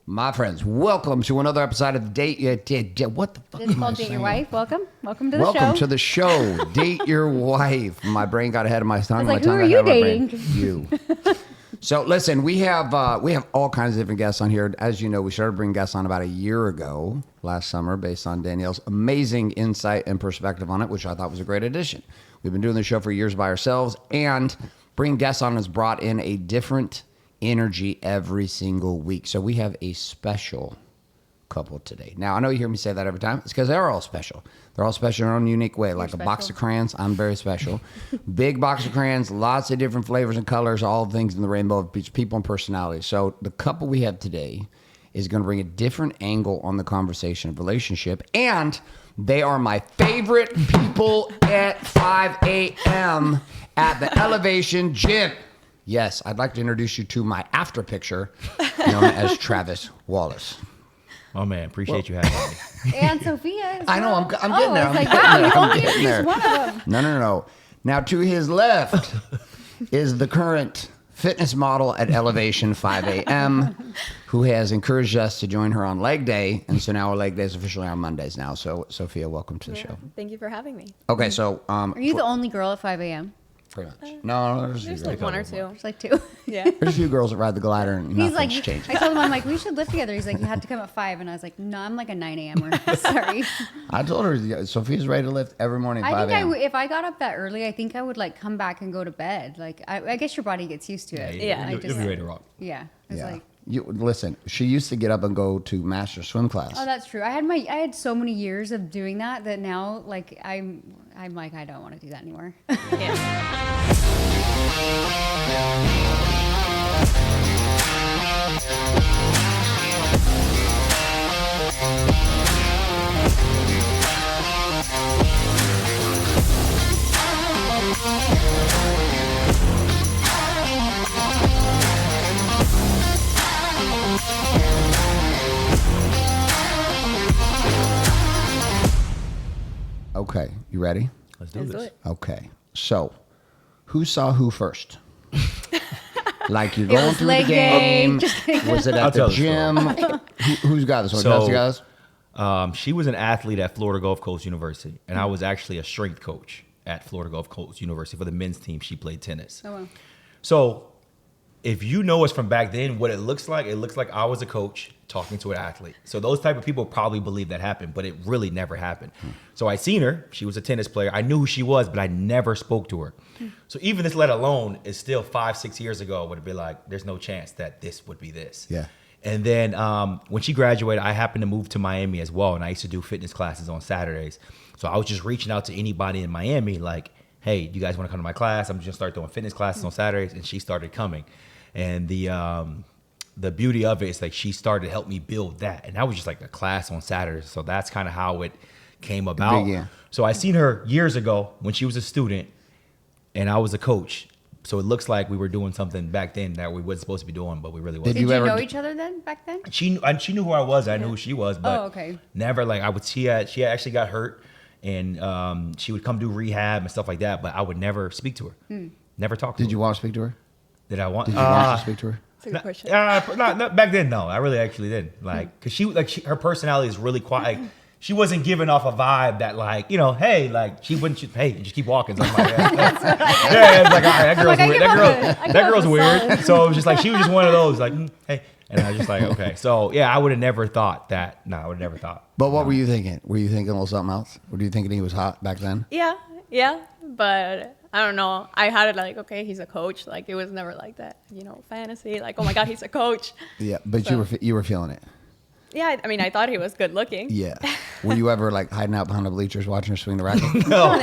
My friends, welcome to another episode of Date what the fuck? It's called Date Your Wife. Welcome to the show. Welcome to the show, Date Your Wife. My brain got ahead of my tongue. I was like, my tongue who are got you ahead of my brain. dating? You. So listen, we have all kinds of different guests on here. As you know, we started bringing guests on about a year ago, last summer, based on Danielle's amazing insight and perspective on it, which I thought was a great addition. We've been doing the show for years by ourselves, and bringing guests on has brought in a different energy every single week. So we have a special couple today. Now, I know you hear me say that every time. It's because they're all special. They're all special in their own unique way. Like a box of crayons, I'm very special. Big box of crayons, lots of different flavors and colors, all things in the rainbow of people and personalities. So the couple we have today is going to bring a different angle on the conversation of relationship. And they are my favorite people at 5 a.m. at the Elevation Gym. Yes, I'd like to introduce you to my after picture, known as Travis Wallace. Oh man, appreciate you having me. And Sofia. I know, I'm getting there. I was like, wow, you only introduced one of them. No. Now, to his left is the current fitness model at Elevation 5 a.m., who has encouraged us to join her on leg day. And so now our leg day is officially on Mondays now. So, Sofia, welcome to the show. Thank you for having me. Okay, so... Are you the only girl at 5 a.m.? Pretty much. No, There's like one or two. There's like two. Yeah. There's a few girls that ride the glider and He's nothing's like, changed. I told him, I'm like, we should live together. He's like, you have to come at 5. And I was like, no, I'm like a 9 a.m. Sorry. I told her, Sophia's ready to lift every morning at 5 I a.m. think if I got up that early, I think I would like come back and go to bed. Like, I guess your body gets used to it. Yeah. You'll be ready to rock. Yeah. It's Yeah. like, Listen, she used to get up and go to master swim class. oh, that's true. I had so many years of doing that now, like, I'm like, I don't want to do that anymore. Okay, you ready? Let's do Let's this. do it. Okay, so who saw who first? Like you're It going was through the leg day. game. Just kidding. Was it I'll at the tell the gym? Who's got this one? So- That's the guys? She was an athlete at Florida Gulf Coast University, and I was actually a strength coach at Florida Gulf Coast University for the men's team. She played tennis. Oh, wow. So if you know us from back then, what it looks like I was a coach talking to an athlete. So those type of people probably believe that happened, but it really never happened. So I seen her. She was a tennis player. I knew who she was, but I never spoke to her. So even this, let alone, is still 5-6 years ago, would it be like, there's no chance that this would be this. Yeah. And then when she graduated, I happened to move to Miami as well, and I used to do fitness classes on Saturdays. So I was just reaching out to anybody in Miami, like, hey, you guys want to come to my class? I'm just gonna start doing fitness classes on Saturdays, and she started coming. And the beauty of it is like she started to help me build that, and that was just like a class on Saturdays. So that's kind of how it came about. Yeah. So I seen her years ago when she was a student, and I was a coach. So it looks like we were doing something back then that we wasn't supposed to be doing, but we really wasn't. Did Did you you ever know d- each other then, back then? She knew who I was. I knew who she was, but Oh, okay. never like I would. She actually got hurt, and she would come do rehab and stuff like that. But I would never speak to her. Never talk to her. Did you want to speak to her? Did I want? Did you want to speak to her? That's a good question. Not back then. No, I really actually didn't. Like, cause her personality is really quiet. Like, she wasn't giving off a vibe that like, hey, like she wouldn't. Hey, just keep walking. So I'm like, yeah, it's like, all right, that girl's like, weird. That girl's weird. So it was just like she was just one of those like, hey, and I was just like, okay. So yeah, I would have never thought that. No, I would have never thought. But what were you thinking? Were you thinking a little something else? Were you thinking he was hot back then? Yeah, but I don't know. I had it like, okay, he's a coach. Like it was never like that, fantasy. Like, oh my God, he's a coach. Yeah, but So- you were feeling it. Yeah, I mean, I thought he was good looking. Yeah. Were you ever like hiding out behind the bleachers watching her swing the racket? No.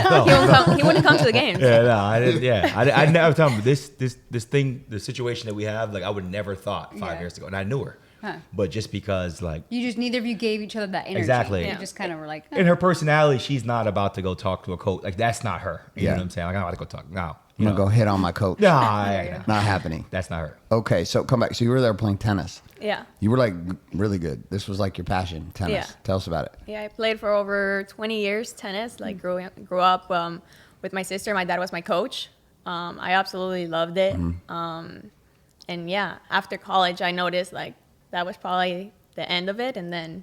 He wouldn't come to the games. Yeah, no, I didn't. Yeah, I never tell him this thing, the situation that we have. Like I would never thought 5 Yeah. years ago, and I knew her, Huh. but just because like You just, neither of you gave each other that energy. Exactly. You Yeah. just kind of were like, in her personality, she's not about to go talk to a coach. Like that's not her. You know what I'm saying? Like I'm about to go talk. No, I'm going to go hit on my coach. Nah, Not happening. that's not her. Okay, so come back. So you were there playing tennis. Yeah. You were like really good. This was like your passion, tennis. Yeah. Tell us about it. Yeah, I played for over 20 years tennis. Like grew up with my sister. My dad was my coach. I absolutely loved it. And yeah, after college, I noticed like that was probably the end of it. And then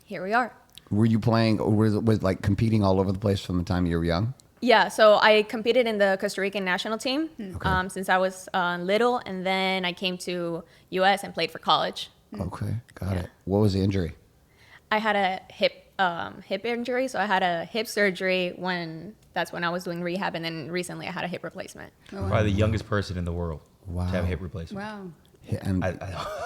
here we are. Were you playing, or was like competing all over the place from the time you were young? Yeah, so I competed in the Costa Rican national team Okay. since I was little, and then I came to U.S. and played for college. Okay, got it. What was the injury? I had a hip injury, so I had a hip surgery that's when I was doing rehab, and then recently I had a hip replacement. Probably the youngest person in the world Wow. to have a hip replacement. Wow. And I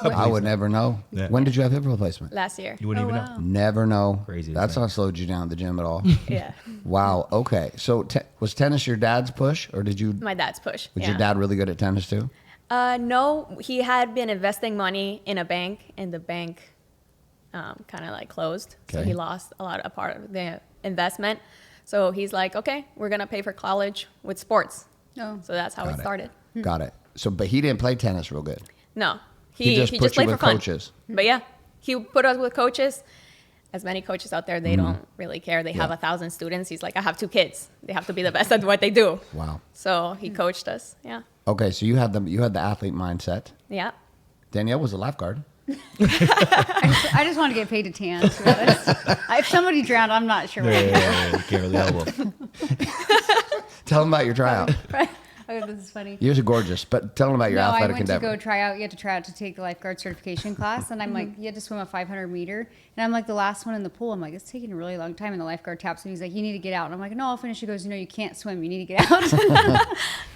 I would never know. Yeah. When did you have hip replacement? Last year. You wouldn't Oh, even wow. know. Never know. Crazy to That's think. not slowed you down at the gym at all. Yeah, Wow. Okay. So was tennis your dad's push, or did you? my dad's push. Was yeah. your dad really good at tennis too? No, he had been investing money in a bank, and the bank kind of like closed. So Okay. he lost a part of the investment. So he's like, okay, we're going to pay for college with sports. Oh. So that's how Got it started. Got it. So, but he didn't play tennis real good. No, He just put you played with for fun. coaches. But yeah, he put us with coaches. As many coaches out there, they don't really care. They have Yeah. 1,000 students. He's like, I have 2 kids. They have to be the best at what they do. Wow. So he coached us. Yeah. Okay. So you had the athlete mindset. Yeah. Danielle was a lifeguard. I just want to get paid to tan, to be honest. If somebody drowned, I'm not sure what I'd do. You can't really help them. Tell them about your tryout. Right? Oh, this is funny. Yours are gorgeous, but tell them about your No, I athletic went to endeavor. go try out. You had to try out to take the lifeguard certification class, and I'm like, you had to swim a 500 meter, and I'm like the last one in the pool. I'm like, it's taking a really long time, and the lifeguard taps me. He's like, you need to get out, and I'm like, no, I'll finish. He goes, no, you can't swim. You need to get out.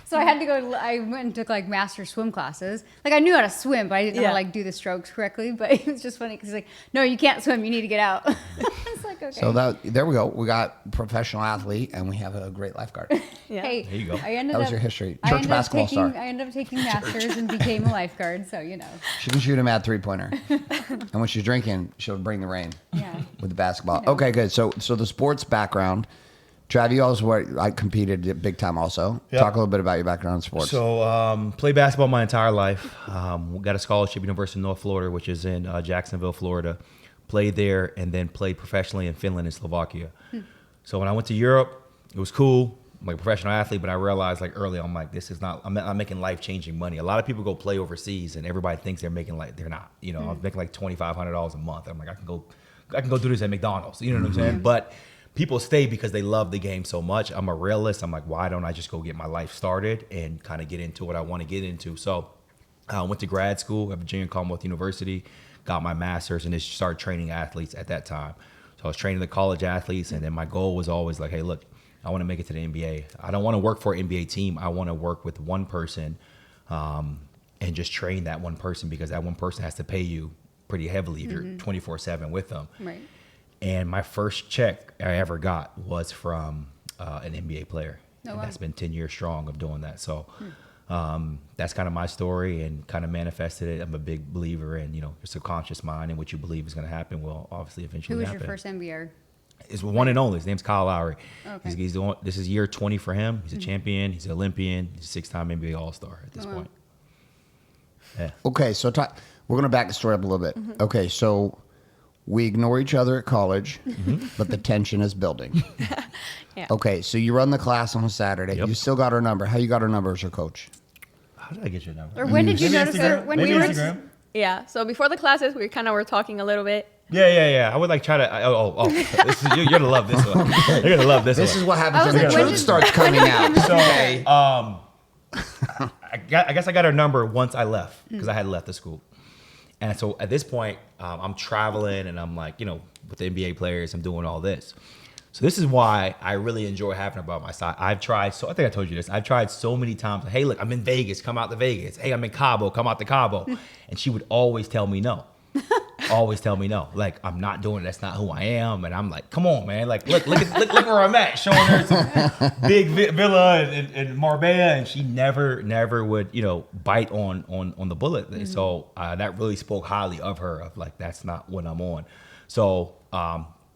So I had to go. I went and took like master swim classes. Like I knew how to swim, but I didn't know how to Yeah. like do the strokes correctly. But it was just funny because he's like, no, you can't swim. You need to get out. It's like okay. So there we go. We got professional athlete, and we have a great lifeguard. Yeah. Hey, There you go. I ended That was up, your history. I Church ended up basketball taking, star. I ended up taking masters and became a lifeguard. So you know, She can shoot a mad 3-pointer, and when she's drinking, she'll bring the rain yeah. with the basketball. Okay, good. So the sports background. Trav, you also competed big time also. Yep. Talk a little bit about your background in sports. So, played basketball my entire life. Got a scholarship at University of North Florida, which is in Jacksonville, Florida. Played there and then played professionally in Finland and Slovakia. So when I went to Europe, it was cool. I'm like a professional athlete, but I realized like early on, I'm like, this is not, I'm making life-changing money. A lot of people go play overseas and everybody thinks they're making they're not. You know, I'm making like $2,500 a month. I'm like, I can go do this at McDonald's. You know what I'm saying? But people stay because they love the game so much. I'm a realist. I'm like, why don't I just go get my life started and kind of get into what I want to get into? So I went to grad school at Virginia Commonwealth University, got my master's, and just started training athletes at that time. So I was training the college athletes, and then my goal was always like, hey, look, I want to make it to the NBA. I don't want to work for an NBA team. I want to work with one person and just train that one person, because that one person has to pay you pretty heavily if you're 24/7 with them. Right. And my first check I ever got was from an NBA player. Oh, And wow. that's been 10 years strong of doing that. So that's kind of my story and kind of manifested it. I'm a big believer in, your subconscious mind, and what you believe is going to happen will obviously eventually Who was happen. your first MBR? It's one and only. His name's Kyle Lowry. Okay. He's the one, this is year 20 for him. He's a champion. He's an Olympian. He's a 6-time NBA All-Star at this Oh, wow. point. Yeah. Okay, so we're going to back the story up a little bit. Okay, so we ignore each other at college, but the tension is building. Yeah. Okay, so you run the class on a Saturday. Yep. You still got her number. How you got her number as her coach? How did I get your number? Or when did you Maybe notice her? Instagram? When Maybe we were Instagram? Yeah. So before the classes, we kind of were talking a little bit. Yeah. I would like try to. This is, you're gonna love this one. You're gonna love this This one. is what I happens was when like, the when truth did- starts when coming did out. you So, Okay. I guess I got her number once I left, because I had left the school. And so at this point, I'm traveling and I'm like, with the NBA players, I'm doing all this. So this is why I really enjoy having her by my side. I think I told you this. I've tried so many times. Hey, look, I'm in Vegas. Come out to Vegas. Hey, I'm in Cabo. Come out to Cabo. And she would always tell me no. Always tell me no. Like, I'm not doing it. That's not who I am. And I'm like, come on, man. Like, look where I'm at. Showing her some big villa in Marbella, and she never would, bite on the bullet. So that really spoke highly of her. Of like, that's not what I'm on. So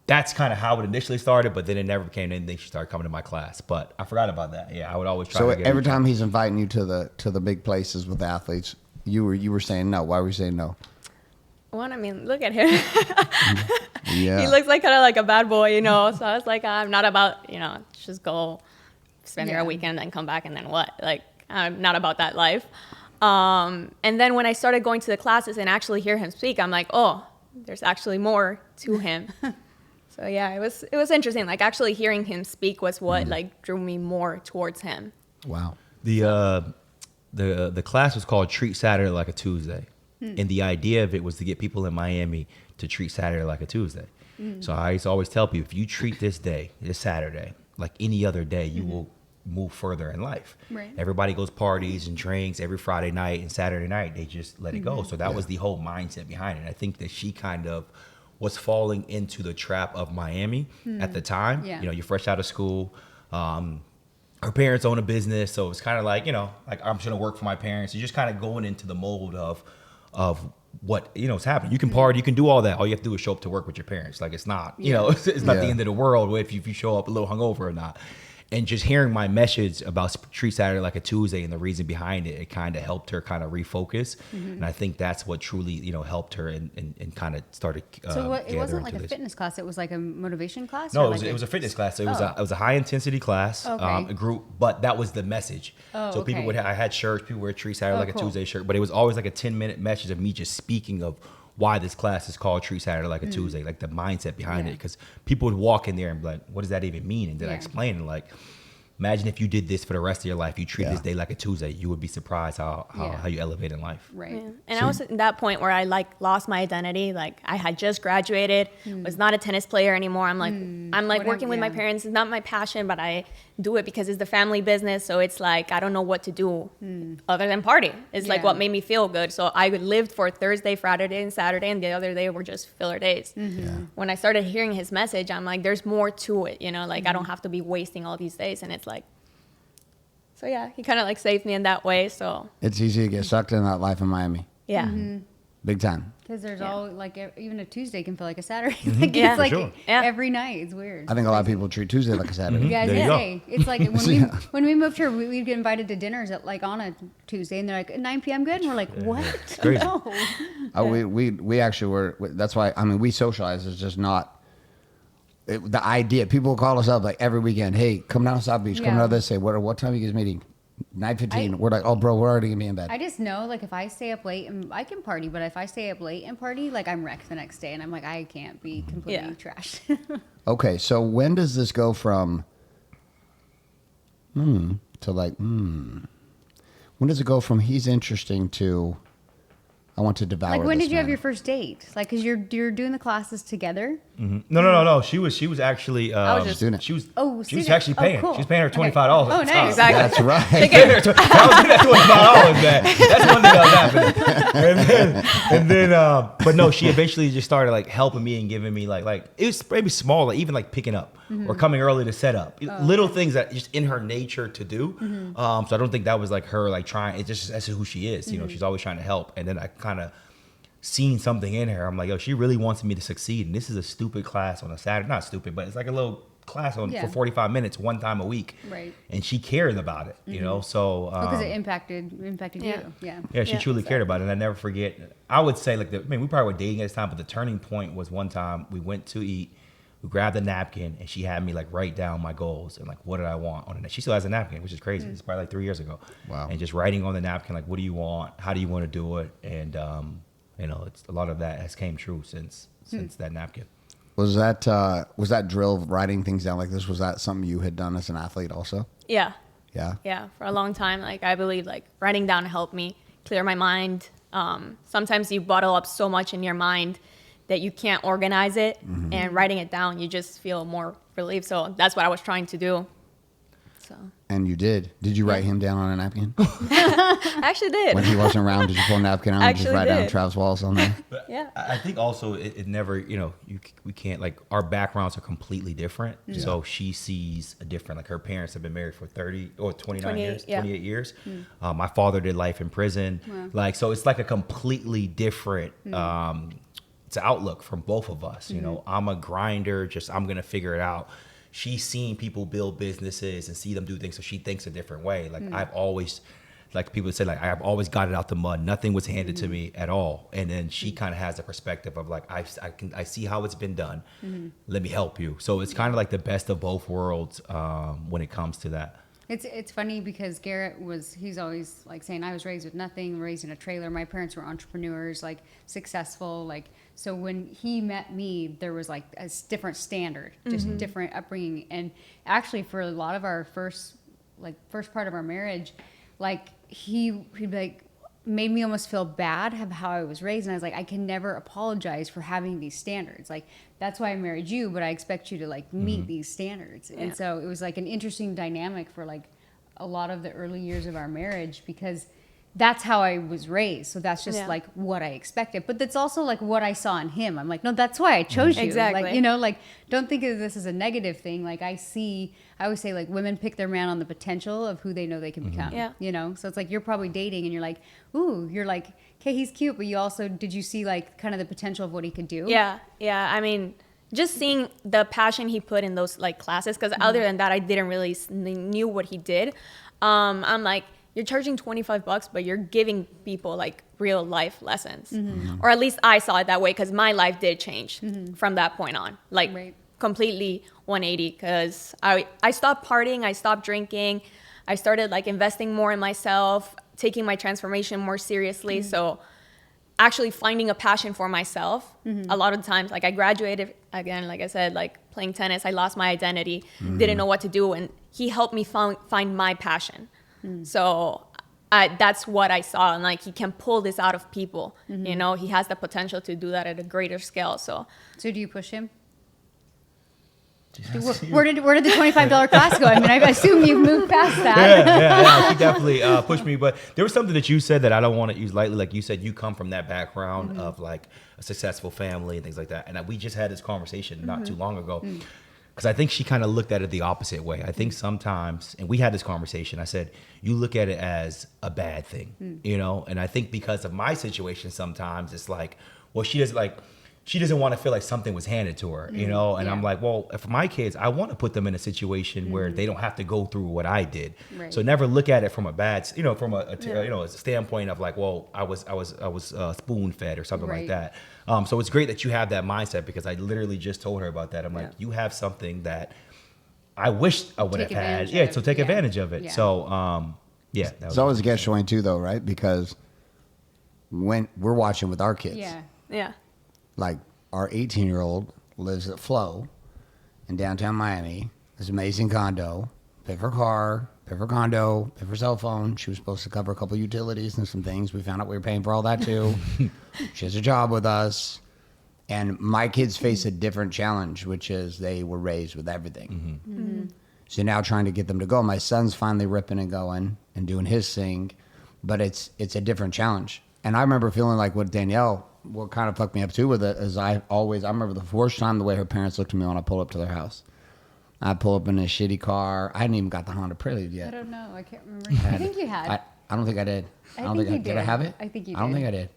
that's kind of how it initially started, but then it never became anything. She started coming to my class, but I forgot about that. Yeah, I would always try. So to get every her. time he's inviting you to the big places with athletes, you were saying no. Why were you saying no? One, I mean, look at him. Yeah. He looks like kind of like a bad boy, So I was like, I'm not about, just go spend your Yeah. weekend and then come back and then what? Like, I'm not about that life. And then when I started going to the classes and actually hear him speak, I'm like, oh, there's actually more to him. So yeah, it was interesting. Like actually hearing him speak was what like drew me more towards him. Wow. The class was called Treat Saturday Like a Tuesday. And the idea of it was to get people in Miami to treat Saturday like a Tuesday. So I used to always tell people, if you treat this Saturday, like any other day, you will move further in life. Right. Everybody goes parties and drinks every Friday night and Saturday night. They just let it go. So that was the whole mindset behind it. I think that she kind of was falling into the trap of Miami at the time. Yeah. You know, you're fresh out of school. Her parents own a business, so it's kind of like, you know, like I'm just gonna work for my parents. You're just kind of going into the mold of what, you know, is happening. You can party, you can do all that. All you have to do is show up to work with your parents. Like it's not, you know, it's not the end of the world if you show up a little hungover or not. And just hearing my message about Treat Saturday Like a Tuesday and the reason behind it, it kind of helped her kind of refocus. And I think that's what truly, you know, helped her and kind of started. So what, it wasn't like a this. fitness class; it was like a motivation class. No, or it was a fitness class. So it Oh. was a high intensity class, Okay. a group, but that was the message. Oh, so people okay. I had shirts, people wear Treat Saturday Oh, Like a cool. Tuesday shirt, but it was always like a 10-minute message of me just speaking of why this class is called Treat Saturday Like a Tuesday, like the mindset behind it. Because people would walk in there and be like, what does that even mean? And then I Yeah. explained it, like, imagine if you did this for the rest of your life. You treat this day like a Tuesday. You would be surprised how you elevate in life. Right. Yeah. And I was at that point where I like lost my identity. Like I had just graduated, was not a tennis player anymore. I'm like Whatever, working with my yeah. parents is not my passion, but I do it because it's the family business. So it's like I don't know what to do other than party. It's like Yeah. what made me feel good. So I lived for Thursday, Friday, and Saturday, and the other day were just filler days. When I started hearing his message, I'm like, there's more to it. You know, like I don't have to be wasting all these days. And it's like. So yeah, he kind of like saved me in that way. So It's easy to get sucked in that life in Miami. yeah, Big time. Because there's Yeah. all like even a Tuesday can feel like a Saturday. Like Yeah, it's like for sure. Yeah. every night. It's weird. I think a lot of people treat Tuesday like a Saturday. Yeah, I was There you gonna go. say it's like when Yeah. we moved here, we'd get invited to dinners at like on a Tuesday, and they're like 9 p.m. good, and we're like, what? crazy. No. We actually were. That's why. I mean, we socialize. It's just not. The idea. People call us up like every weekend. Hey, come down to South Beach. Come Yeah. down to this. Say what time are you guys meeting? 9:15. I- We're like, oh, bro, we're already gonna be in bed. I just know like if I stay up late, and I can party, but if I stay up late and party, like I'm wrecked the next day, and I'm like I can't be completely Yeah. trashed. Okay, so when does this go from to like when does it go from he's interesting to I want to devour? Like when this did you have man? your first date? Like because you're doing the classes together. No. She was actually. was just doing it. She was. Oh, she was student. actually paying. Oh, cool. She was paying her Okay. $25. Oh, nice. Exactly. That's right. Paying her I was getting that $25 back. That's one thing that was happening. And then, but no, she eventually just started like helping me and giving me like it was maybe small, like even like picking up or coming early to set up, little things that just in her nature to do. So I don't think that was like her like trying. It's just that's who she is. You know, she's always trying to help. And then I kind of seen something in her. I'm like, yo, she really wants me to succeed. And this is a stupid class on a Saturday. Not stupid, but it's like a little class for 45 minutes, one time a week. Right. And she cares about it, you know? So, Because it impacted Yeah. you. Yeah. yeah, she Yeah, truly cared about it. And I never forget, I would say like, we probably were dating at this time, but the turning point was one time we went to eat, we grabbed a napkin and she had me like write down my goals and like, what did I want on it? She still has a napkin, which is crazy. It's probably like 3 years ago. Wow. And just writing on the napkin, like, what do you want? How do you want to do it? And, you know, it's a lot of that has came true since that napkin. Was that drill of writing things down like this? Was that something you had done as an athlete also? yeah. Yeah. Yeah, for a long time, like I believe like writing down helped me clear my mind. Sometimes you bottle up so much in your mind that you can't organize it, and writing it down, you just feel more relief. So that's what I was trying to do. So And you did. Did you write him down on a napkin? I actually did. When he wasn't around, did you pull a napkin out and just Actually write down did. Travis Wallace on there? Yeah. I think also it never, you know, we can't like our backgrounds are completely different. So she sees a different, like her parents have been married for 30 or 29 28, years, yeah. 28 years. My father did life in prison. Like, so it's like a completely different, it's an outlook from both of us. You know, I'm a grinder, I'm going to figure it out. She's seen people build businesses and see them do things. So she thinks a different way. Like I've always, like people say, like I've always got it out the mud. Nothing was handed to me at all. And then she kind of has the perspective of like, I see how it's been done. Let me help you. So it's kind of like the best of both worlds when it comes to that. It's funny because he's always like saying I was raised with nothing, raised in a trailer. My parents were entrepreneurs, like successful, like so when he met me, there was like a different standard, just different upbringing. And actually for a lot of our first part of our marriage, like he'd be like made me almost feel bad of how I was raised. And I was like, I can never apologize for having these standards. Like, that's why I married you, but I expect you to like meet these standards. Yeah. And so it was like an interesting dynamic for like a lot of the early years of our marriage because that's how I was raised. So that's just like what I expected. But that's also like what I saw in him. I'm like, no, that's why I chose you. Exactly. Like, you know, like don't think of this as a negative thing. Like I always say like women pick their man on the potential of who they know they can become. Yeah. You know? So it's like you're probably dating and you're like, ooh, you're like, okay, he's cute, but you also did you see like kind of the potential of what he could do? Yeah. I mean, just seeing the passion he put in those like classes, because other than that, I didn't really knew what he did. I'm like, you're charging $25, but you're giving people like real life lessons, or at least I saw it that way because my life did change from that point on, like completely 180. Because I stopped partying, I stopped drinking, I started like investing more in myself, taking my transformation more seriously. So actually finding a passion for myself. A lot of times, like I graduated again, like I said, like playing tennis, I lost my identity, didn't know what to do, and he helped me find my passion. So that's what I saw, and like he can pull this out of people. You know, he has the potential to do that at a greater scale. So do you push him? Where did the $25 class go? I mean, I assume you've moved past that. Yeah, he definitely pushed me. But there was something that you said that I don't want to use lightly. Like you said, you come from that background of like a successful family and things like that. And we just had this conversation not too long ago. Because I think she kind of looked at it the opposite way. I think sometimes, and we had this conversation, I said, you look at it as a bad thing, you know? And I think because of my situation, sometimes it's like, well, she doesn't want to feel like something was handed to her, you know? And I'm like, well, for my kids, I want to put them in a situation where they don't have to go through what I did. Right. So never look at it from a bad, you know, from a standpoint of like, well, I was spoon fed or something like that. So it's great that you have that mindset, because I literally just told her about that. I'm like, you have something that I wish I would have had. Yeah. So take advantage of it. Yeah. So, yeah. It's always a catch-22 too, though, right? Because when we're watching with our kids, Yeah. like our 18-year-old lives at Flow in downtown Miami, this amazing condo, pay for car, pay for condo, pay for cell phone. She was supposed to cover a couple utilities and some things. We found out we were paying for all that too. She has a job with us. And my kids face a different challenge, which is they were raised with everything. So now trying to get them to go. My son's finally ripping and going and doing his thing, but it's a different challenge. And I remember feeling like what Danielle, what kind of fucked me up too with it is I remember the first time the way her parents looked at me when I pulled up to their house. I pull up in a shitty car. I hadn't even got the Honda Prelude yet. I don't know. I can't remember. I think you had. I don't think I did. I think you did. Did I have it? I think you did. I don't think I did.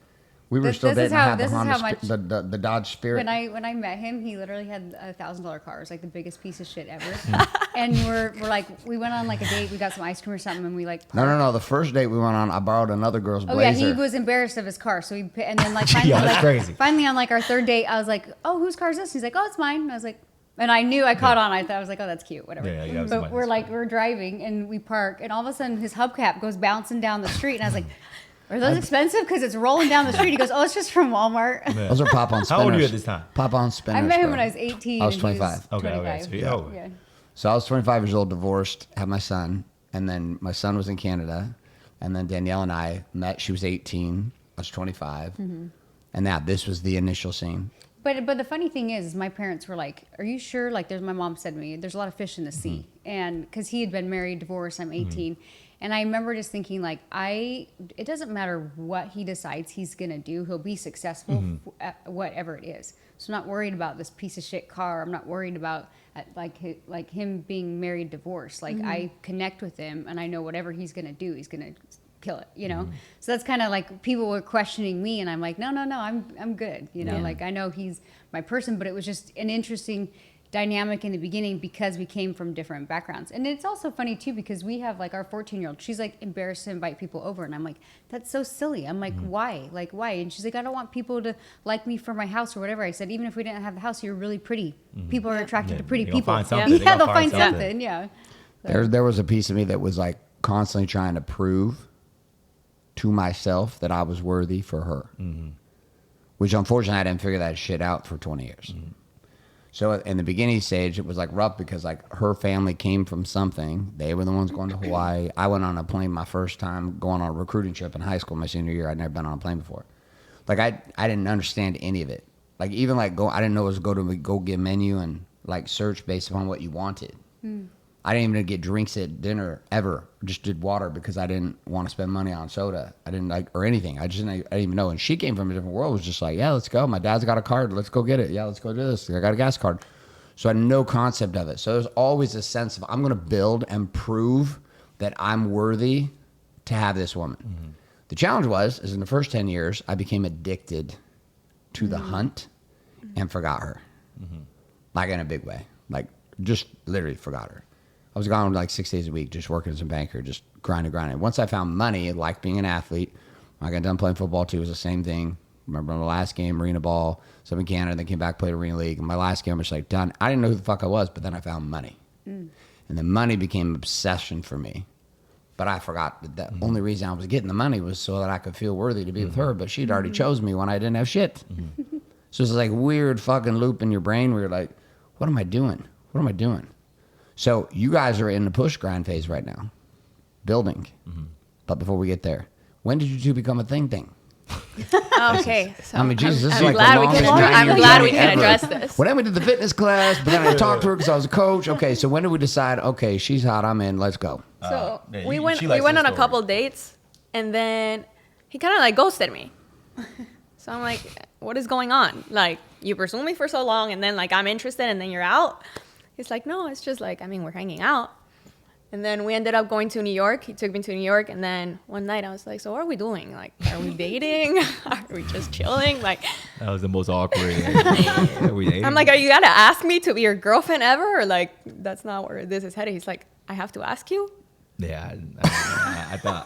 We were This- still this is dating. how- I had the this is Honda, how much- the Dodge Spirit. When I met him, he literally had a $1,000 car. It was like the biggest piece of shit ever. And we're like, we went on like a date. We got some ice cream or something, and we like. No. The first date we went on, I borrowed another girl's Oh yeah, Blazer. he was embarrassed of his car, so and then like finally, Yeah, that's crazy. finally on like our third date, I was like, oh, whose car is this? He's like, oh, it's mine. And I was like, and I knew I caught on. I was like, oh, that's cute, whatever. Yeah, that was But somebody's. we're driving and we park, and all of a sudden his hubcap goes bouncing down the street, and I was like, are those expensive? Because it's rolling down the street. He goes, oh, it's just from Walmart. Those are pop-on spinners. How old were you at this time? Pop-on spinners. I met him bro. when I was 18. I was and he 25. Okay, 25. so yeah. Yeah. So I was 25 years old, divorced, had my son, and then my son was in Canada, and then Danielle and I met. She was 18, I was 25, and now this was the initial scene. But the funny thing is, my parents were like, "Are you sure?" Like, my mom said to me, "There's a lot of fish in the sea," and because he had been married, divorced, I'm 18, and I remember just thinking like, it doesn't matter what he decides he's gonna do, he'll be successful at whatever it is. So I'm not worried about this piece of shit car. I'm not worried about like him being married, divorced. Like I connect with him, and I know whatever he's gonna do, he's gonna kill it, you know. So that's kind of like people were questioning me, and I'm like, no, I'm good, you know. Like I know he's my person, but it was just an interesting dynamic in the beginning because we came from different backgrounds. And it's also funny too because we have like our 14-year-old, she's like embarrassed to invite people over, and I'm like, that's so silly. I'm like, why? Like, why? And she's like, I don't want people to like me for my house or whatever. I said, even if we didn't have the house, you're really pretty. People are attracted to pretty You're gonna people. find something. Yeah, They're they'll gonna find find something. Yeah. There was a piece of me that was like constantly trying to prove to myself that I was worthy for her, which unfortunately I didn't figure that shit out for 20 years. So in the beginning stage, it was like rough because like her family came from something. They were the ones going to Hawaii. I went on a plane my first time going on a recruiting trip in high school my senior year. I'd never been on a plane before. Like I didn't understand any of it. Like even like I didn't know it was go get menu and like search based upon what you wanted. I didn't even get drinks at dinner ever. Just did water because I didn't want to spend money on soda. I didn't like or anything. I didn't even know. And she came from a different world. It was just like, yeah, let's go. My dad's got a card. Let's go get it. Yeah, let's go do this. I got a gas card. So I had no concept of it. So there's always a sense of I'm going to build and prove that I'm worthy to have this woman. The challenge is in the first 10 years, I became addicted to the hunt and forgot her. Like in a big way. Like just literally forgot her. I was gone like 6 days a week, just working as a banker, just grinding. Once I found money, like being an athlete, I got done playing football too. It was the same thing. Remember my last game, Marina Ball, so in Canada, then came back, played Arena League. And my last game was like done. I didn't know who the fuck I was, but then I found money. And the money became an obsession for me. But I forgot that the only reason I was getting the money was so that I could feel worthy to be with her. But she'd already chose me when I didn't have shit. So it's like weird fucking loop in your brain where you're like, what am I doing? What am I doing? So you guys are in the push grind phase right now, building. But before we get there, when did you two become a thing? Okay. So I mean, Jesus, this is I'm like glad the we longest can. 9 I'm year glad we journey can ever. address this. Well, then we did the fitness class, but then I talked to her because I was a coach. Okay, so when did we decide, okay, she's hot, I'm in, let's go. So yeah, we she went likes on this a story. couple dates, and then he kind of like ghosted me. So I'm like, what is going on? Like, you pursued me for so long, and then like I'm interested, and then you're out. He's like, no, it's just like, I mean, we're hanging out. And then we ended up going to New York. He took me to New York, and then one night I was like, so what are we doing? Like, are we dating? Are we just chilling? Like, That was the most awkward. I'm like, are you gonna ask me to be your girlfriend ever? Or like, that's not where this is headed. He's like, I have to ask you. Yeah, I thought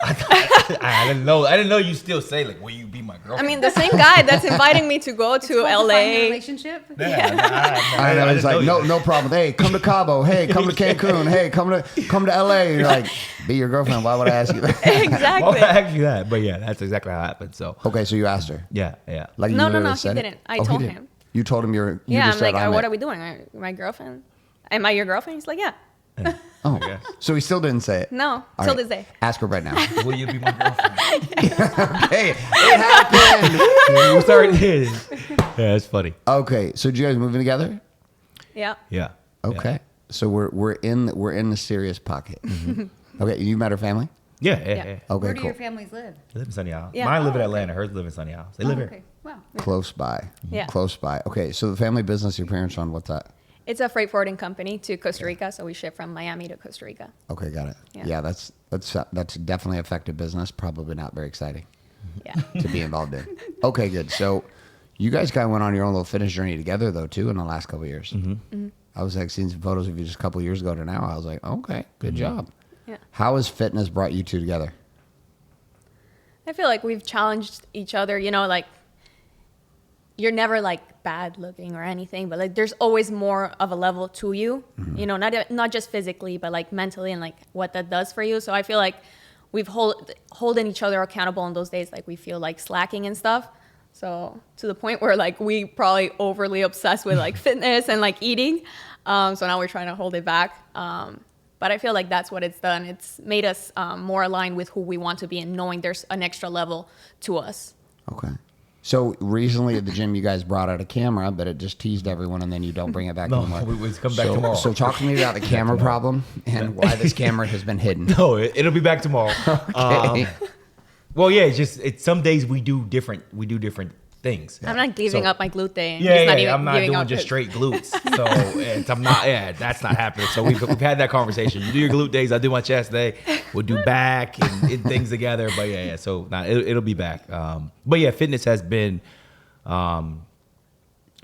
I didn't know you still say like, will you be my girlfriend? I mean, the same guy that's inviting me to go to Called defining a LA. relationship. I know, it's like, no problem. Hey, come to Cabo. Hey, come to Cancun. Hey, come to LA. You're like, be your girlfriend. Why would I ask you that? Why Exactly. would I ask you that? But yeah, that's exactly how it happened. So Okay, so you asked her. yeah. Like you No, literally he said it? didn't. I Oh, he told didn't. him. You told him you Yeah, just I'm said, like, what in. are we doing? My girlfriend? Am I your girlfriend? He's like, yeah. Oh, guess. so he still didn't say it. No, All till right. this day. Ask her right now. Will you be my girlfriend? Okay, it happened. You started. Yeah, that's funny. Okay, so did you guys moving together? Yeah. Yeah. Okay, so we're in the serious pocket. Okay, you met her family. Yeah. Okay, Where do cool. your families live? They live in Sunny Isle. Yeah. Mine live in Oh, Atlanta. Hers live in Sunny Isle. They live here. Okay. Wow. Close by. Yeah. Close by. Okay, so the family business your parents run, what's that? It's a freight forwarding company to Costa Rica, so we ship from Miami to Costa Rica. Okay, got it. Yeah. Yeah, that's definitely effective business. Probably not very exciting Yeah. to be involved in. Okay, good. So you guys kind of went on your own little fitness journey together, though, too, in the last couple of years. I was like seeing some photos of you just a couple of years ago to now. I was like, okay, good job. Yeah. How has fitness brought you two together? I feel like we've challenged each other, you know, like you're never like bad looking or anything, but like there's always more of a level to you, you know, not just physically, but like mentally and like what that does for you. So I feel like we've holding each other accountable in those days, like we feel like slacking and stuff. So to the point where like we probably overly obsessed with like fitness and like eating. So now we're trying to hold it back. But I feel like that's what it's done. It's made us more aligned with who we want to be and knowing there's an extra level to us. Okay. So recently at the gym, you guys brought out a camera, but it just teased everyone, and then you don't bring it back No, anymore. we come back tomorrow. So talk to me about the camera problem and why this camera has been hidden. No, it'll be back tomorrow. Okay. Well, yeah, it's some days we do different things. I'm not giving So- up my glute day. And Yeah, he's not even I'm not giving doing up just his. straight glutes. So I'm not. Yeah, that's not happening. So we've had that conversation. You do your glute days, I do my chest day. We'll do back and things together. But yeah. So it'll be back. But yeah, fitness has been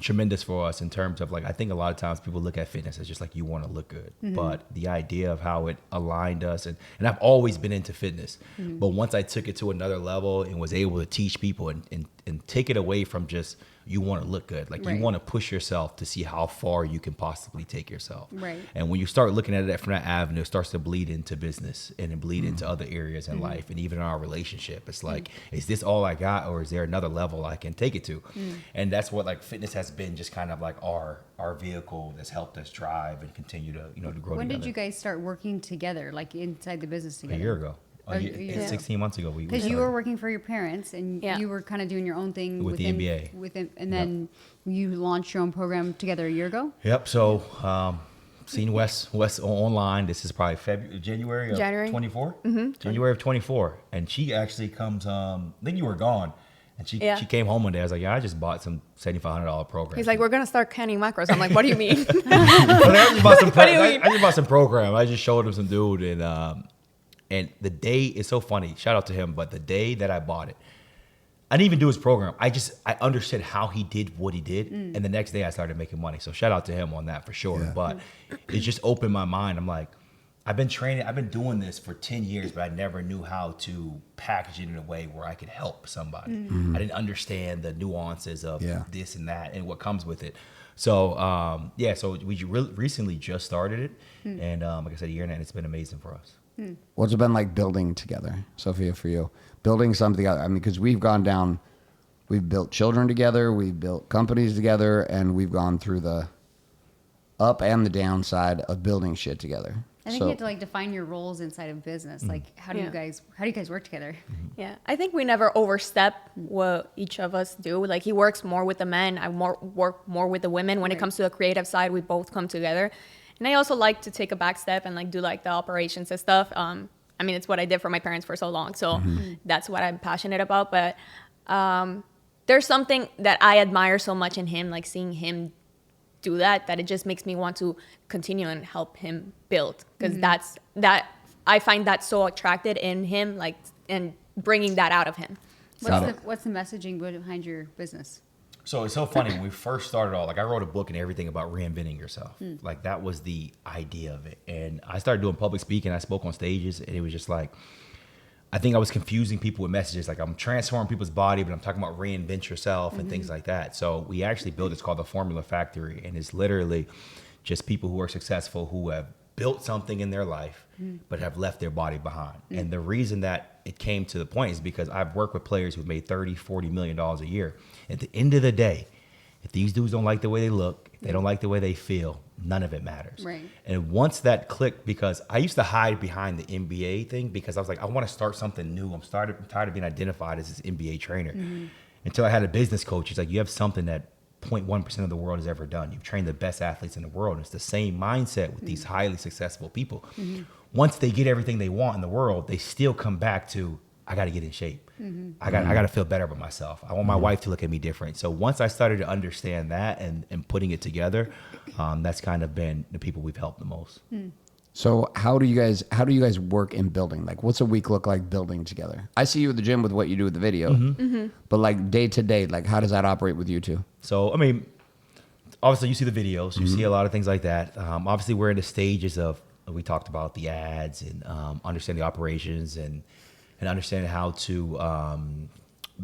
tremendous for us in terms of like I think a lot of times people look at fitness as just like you want to look good, but the idea of how it aligned us and I've always been into fitness, but once I took it to another level and was able to teach people and and take it away from just you want to look good. Like Right. you want to push yourself to see how far you can possibly take yourself. Right. And when you start looking at it from that avenue, it starts to bleed into business and it bleed into other areas in life and even in our relationship. It's like, is this all I got, or is there another level I can take it to? And that's what like fitness has been, just kind of like our vehicle that's helped us drive and continue to, to grow When together. did you guys start working together, like inside the business together? A year ago. Oh, yeah. 16 months ago. We Because you started. were working for your parents and Yeah. you were kind of doing your own thing With the MBA. and then you launched your own program together a year ago. Yep. So, seen West online. This is probably January of January. 24. Mm-hmm. January of 24. And she actually comes. I think you were gone, and she came home one day. I was like, yeah, I just bought some $7,500 program. He's like, we're gonna start counting macros. I'm like, what do you mean? But I just bought some. What do you mean? I just bought some program. I just showed him some dude, and the day is so funny. Shout out to him. But the day that I bought it, I didn't even do his program. I understood how he did what he did. And the next day I started making money. So shout out to him on that for sure. Yeah. But it just opened my mind. I'm like, I've been doing this for 10 years, but I never knew how to package it in a way where I could help somebody. I didn't understand the nuances of this and that and what comes with it. So, so we recently just started it. And like I said, a year and it's been amazing for us. What's it been like building together, Sofia, for you? Building something together. I mean, because we've built children together, we've built companies together, and we've gone through the up and the downside of building shit together. I think you have to like define your roles inside of business. Like how do you guys work together? Yeah, I think we never overstep what each of us do. Like he works more with the men, I work more with the women. When it comes to the creative side, we both come together. And I also like to take a back step and like do like the operations and stuff. I mean, it's what I did for my parents for so long, so that's what I'm passionate about. But there's something that I admire so much in him, like seeing him do that it just makes me want to continue and help him build, because I find that so attracted in him, like, and bringing that out of him. What's the messaging behind your business? So it's so funny when we first started all, like I wrote a book and everything about reinventing yourself. Like that was the idea of it. And I started doing public speaking. I spoke on stages and it was just like, I think I was confusing people with messages. Like I'm transforming people's body, but I'm talking about reinvent yourself and things like that. So we actually built, it's called the Formula Factory. And it's literally just people who are successful, who have built something in their life, but have left their body behind. And the reason that it came to the point is because I've worked with players who've made $30, $40 million a year. At the end of the day, if these dudes don't like the way they look, if they don't like the way they feel, none of it matters. Right. And once that clicked, because I used to hide behind the NBA thing because I was like, I want to start something new. I'm tired of being identified as this NBA trainer. Until I had a business coach. He's like, you have something that 0.1% of the world has ever done. You've trained the best athletes in the world. And it's the same mindset with these highly successful people. Once they get everything they want in the world, they still come back to, I got to get in shape. I got to feel better about myself. I want my wife to look at me different. So once I started to understand that and putting it together, that's kind of been the people we've helped the most. So how do you guys work in building? Like, what's a week look like building together? I see you at the gym with what you do with the video, but like day to day, like how does that operate with you two? So, I mean, obviously you see the videos, you see a lot of things like that. Obviously we're in the stages of, we talked about the ads and understanding the operations and understanding how to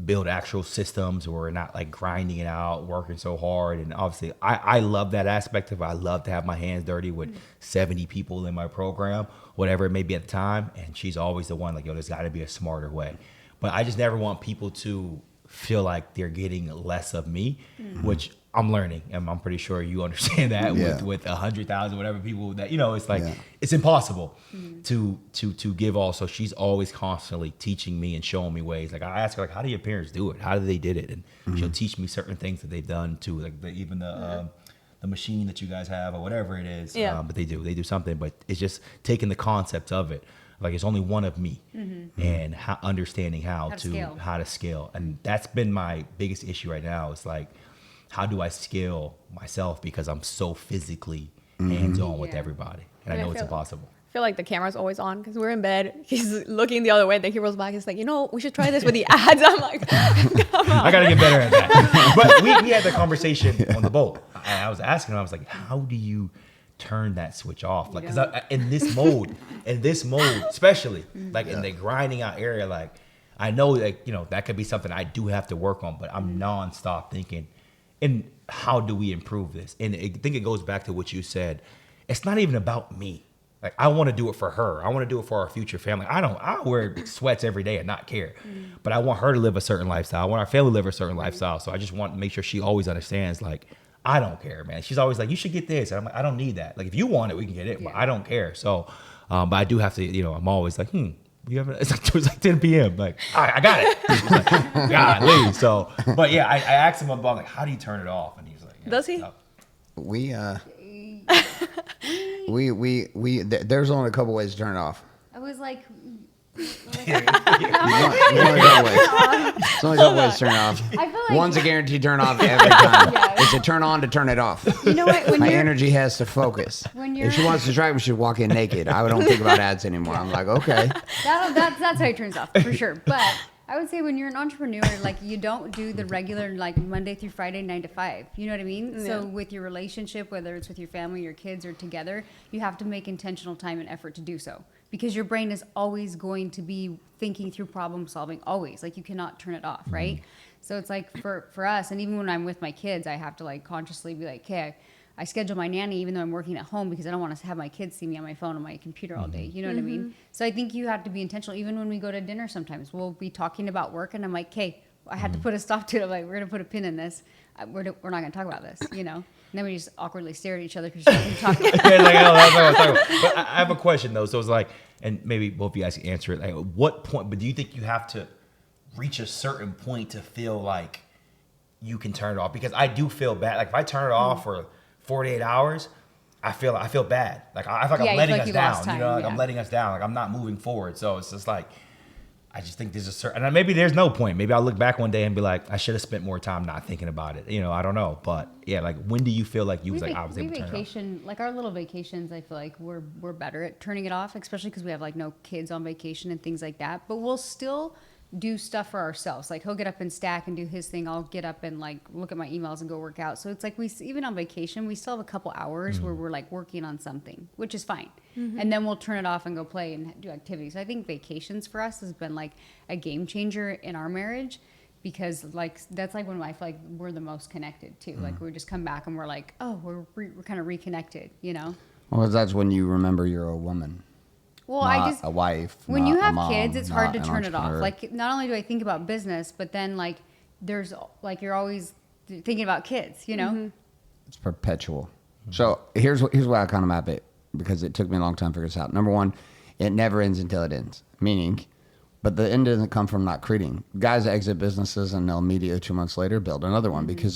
build actual systems where we're not like grinding it out, working so hard. And obviously I love that aspect of it. I love to have my hands dirty with 70 people in my program, whatever it may be at the time. And she's always the one like, yo, there's got to be a smarter way. But I just never want people to feel like they're getting less of me, which I'm learning, and I'm pretty sure you understand that with 100,000 whatever people that it's like it's impossible to give all. So she's always constantly teaching me and showing me ways. Like I ask her, like, how do your parents do it? How do they did it? And she'll teach me certain things that they've done too, like even the machine that you guys have or whatever it is. But they do something. But it's just taking the concept of it. Like it's only one of me, and understanding how to scale. And that's been my biggest issue right now. It's like, how do I scale myself because I'm so physically hands-on with everybody, and I know it's impossible. I feel like the camera's always on because we're in bed. He's looking the other way. Then he rolls back. He's like, we should try this with the ads. I'm like, come on. I gotta get better at that. But we had the conversation on the boat. I was asking him. I was like, how do you turn that switch off? Like, because in this mode, especially like in the grinding out area, like I know that, that could be something I do have to work on, but I'm nonstop thinking, and how do we improve this? And I think it goes back to what you said. It's not even about me. Like, I want to do it for her. I want to do it for our future family. I wear sweats every day and not care, but I want her to live a certain lifestyle. I want our family to live a certain lifestyle. So I just want to make sure she always understands, like, I don't care, man. She's always like, you should get this. And I'm like, I don't need that. Like, if you want it, we can get it, but I don't care. So, but I do have to, I'm always like, you have it's like 10 p.m. Like, all right, I got it. Like, golly. So, but yeah, I asked him about, like, how do you turn it off? And he's like, Does he? There's only a couple ways to turn it off. I was like, There's only a couple ways. There's only a couple ways to turn it off. I feel like One's a guaranteed turn off every time. Yeah. It's a turn on to turn it off. You know what? My energy has to focus. When If she wants to try, we should walk in naked. I don't think about ads anymore. I'm like, okay. That's how it turns off for sure. But I would say when you're an entrepreneur, like, you don't do the regular, like, Monday through Friday, 9 to 5. You know what I mean? Yeah. So with your relationship, whether it's with your family, your kids, or together, you have to make intentional time and effort to do so, because your brain is always going to be thinking through problem solving, always. Like, you cannot turn it off, right? So it's like for us, and even when I'm with my kids, I have to, like, consciously be like, okay, I schedule my nanny even though I'm working at home, because I don't want to have my kids see me on my phone or my computer all day. You know what I mean? So I think you have to be intentional. Even when we go to dinner, sometimes we'll be talking about work, and I'm like, "Okay, I had to put a stop to it. I'm like, we're gonna put a pin in this. We're not gonna talk about this." And then we just awkwardly stare at each other because we're talking. Yeah, like, oh, that's what I'm talking about. But I have a question though. So it's like, and maybe both of you guys can answer it. Like, at what point? But do you think you have to reach a certain point to feel like you can turn it off? Because I do feel bad. Like, if I turn it off for 48 hours, I feel bad. Like, I feel like I'm letting us down. I'm letting us down. Like, I'm not moving forward. So it's just like, I just think there's a certain, and maybe there's no point. Maybe I'll look back one day and be like, I should have spent more time not thinking about it. I don't know. But yeah, like, when do you feel like you was like, I was able to turn it off? Like, our little vacations, I feel like we're better at turning it off, especially because we have, like, no kids on vacation and things like that. But we'll still do stuff for ourselves. Like, he'll get up and stack and do his thing. I'll get up and, like, look at my emails and go work out. So it's like, even on vacation, we still have a couple hours where we're, like, working on something, which is fine. And then we'll turn it off and go play and do activities. I think vacations for us has been, like, a game changer in our marriage, because, like, that's, like, when I feel like we're the most connected too. Like, we just come back and we're like, oh, we're kind of reconnected, Well, that's when you remember you're a woman. Well, not a wife. When not you a have mom, kids, it's not hard to an turn it off. entrepreneur. Like, not only do I think about business, but then, like, there's, like, you're always thinking about kids, It's perpetual. So here's why I kind of map it, because it took me a long time to figure this out. Number one, it never ends until it ends. Meaning, but the end doesn't come from not creating. Guys exit businesses and they'll immediately 2 months later build another one, because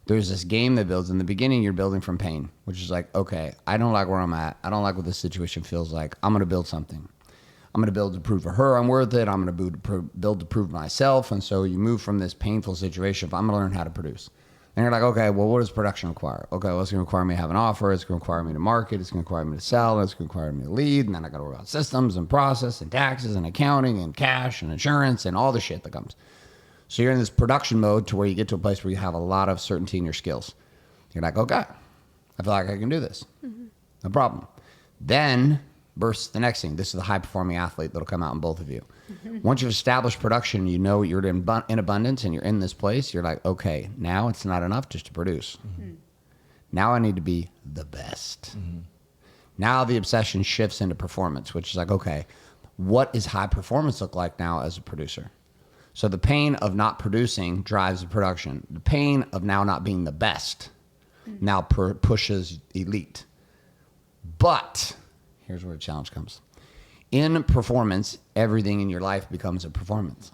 there's this game that builds. In the beginning, you're building from pain, which is like, okay, I don't like where I'm at. I don't like what this situation feels like. I'm going to build something. I'm going to build to prove to her I'm worth it. I'm going to build to prove myself. And so you move from this painful situation. I'm going to learn how to produce. And you're like, okay, well, what does production require? Okay, well, it's going to require me to have an offer. It's going to require me to market. It's going to require me to sell. It's going to require me to lead. And then I got to worry about systems and process and taxes and accounting and cash and insurance and all the shit that comes. So you're in this production mode to where you get to a place where you have a lot of certainty in your skills. You're like, okay, I feel like I can do this. No problem. Then bursts the next thing. This is the high-performing athlete that'll come out in both of you. Once you've established production, you know you're in abundance and you're in this place, you're like, okay, now it's not enough just to produce. Now I need to be the best. Now the obsession shifts into performance, which is like, okay, what does high performance look like now as a producer? So the pain of not producing drives the production. The pain of now not being the best now pushes elite. But here's where the challenge comes. In performance, everything in your life becomes a performance.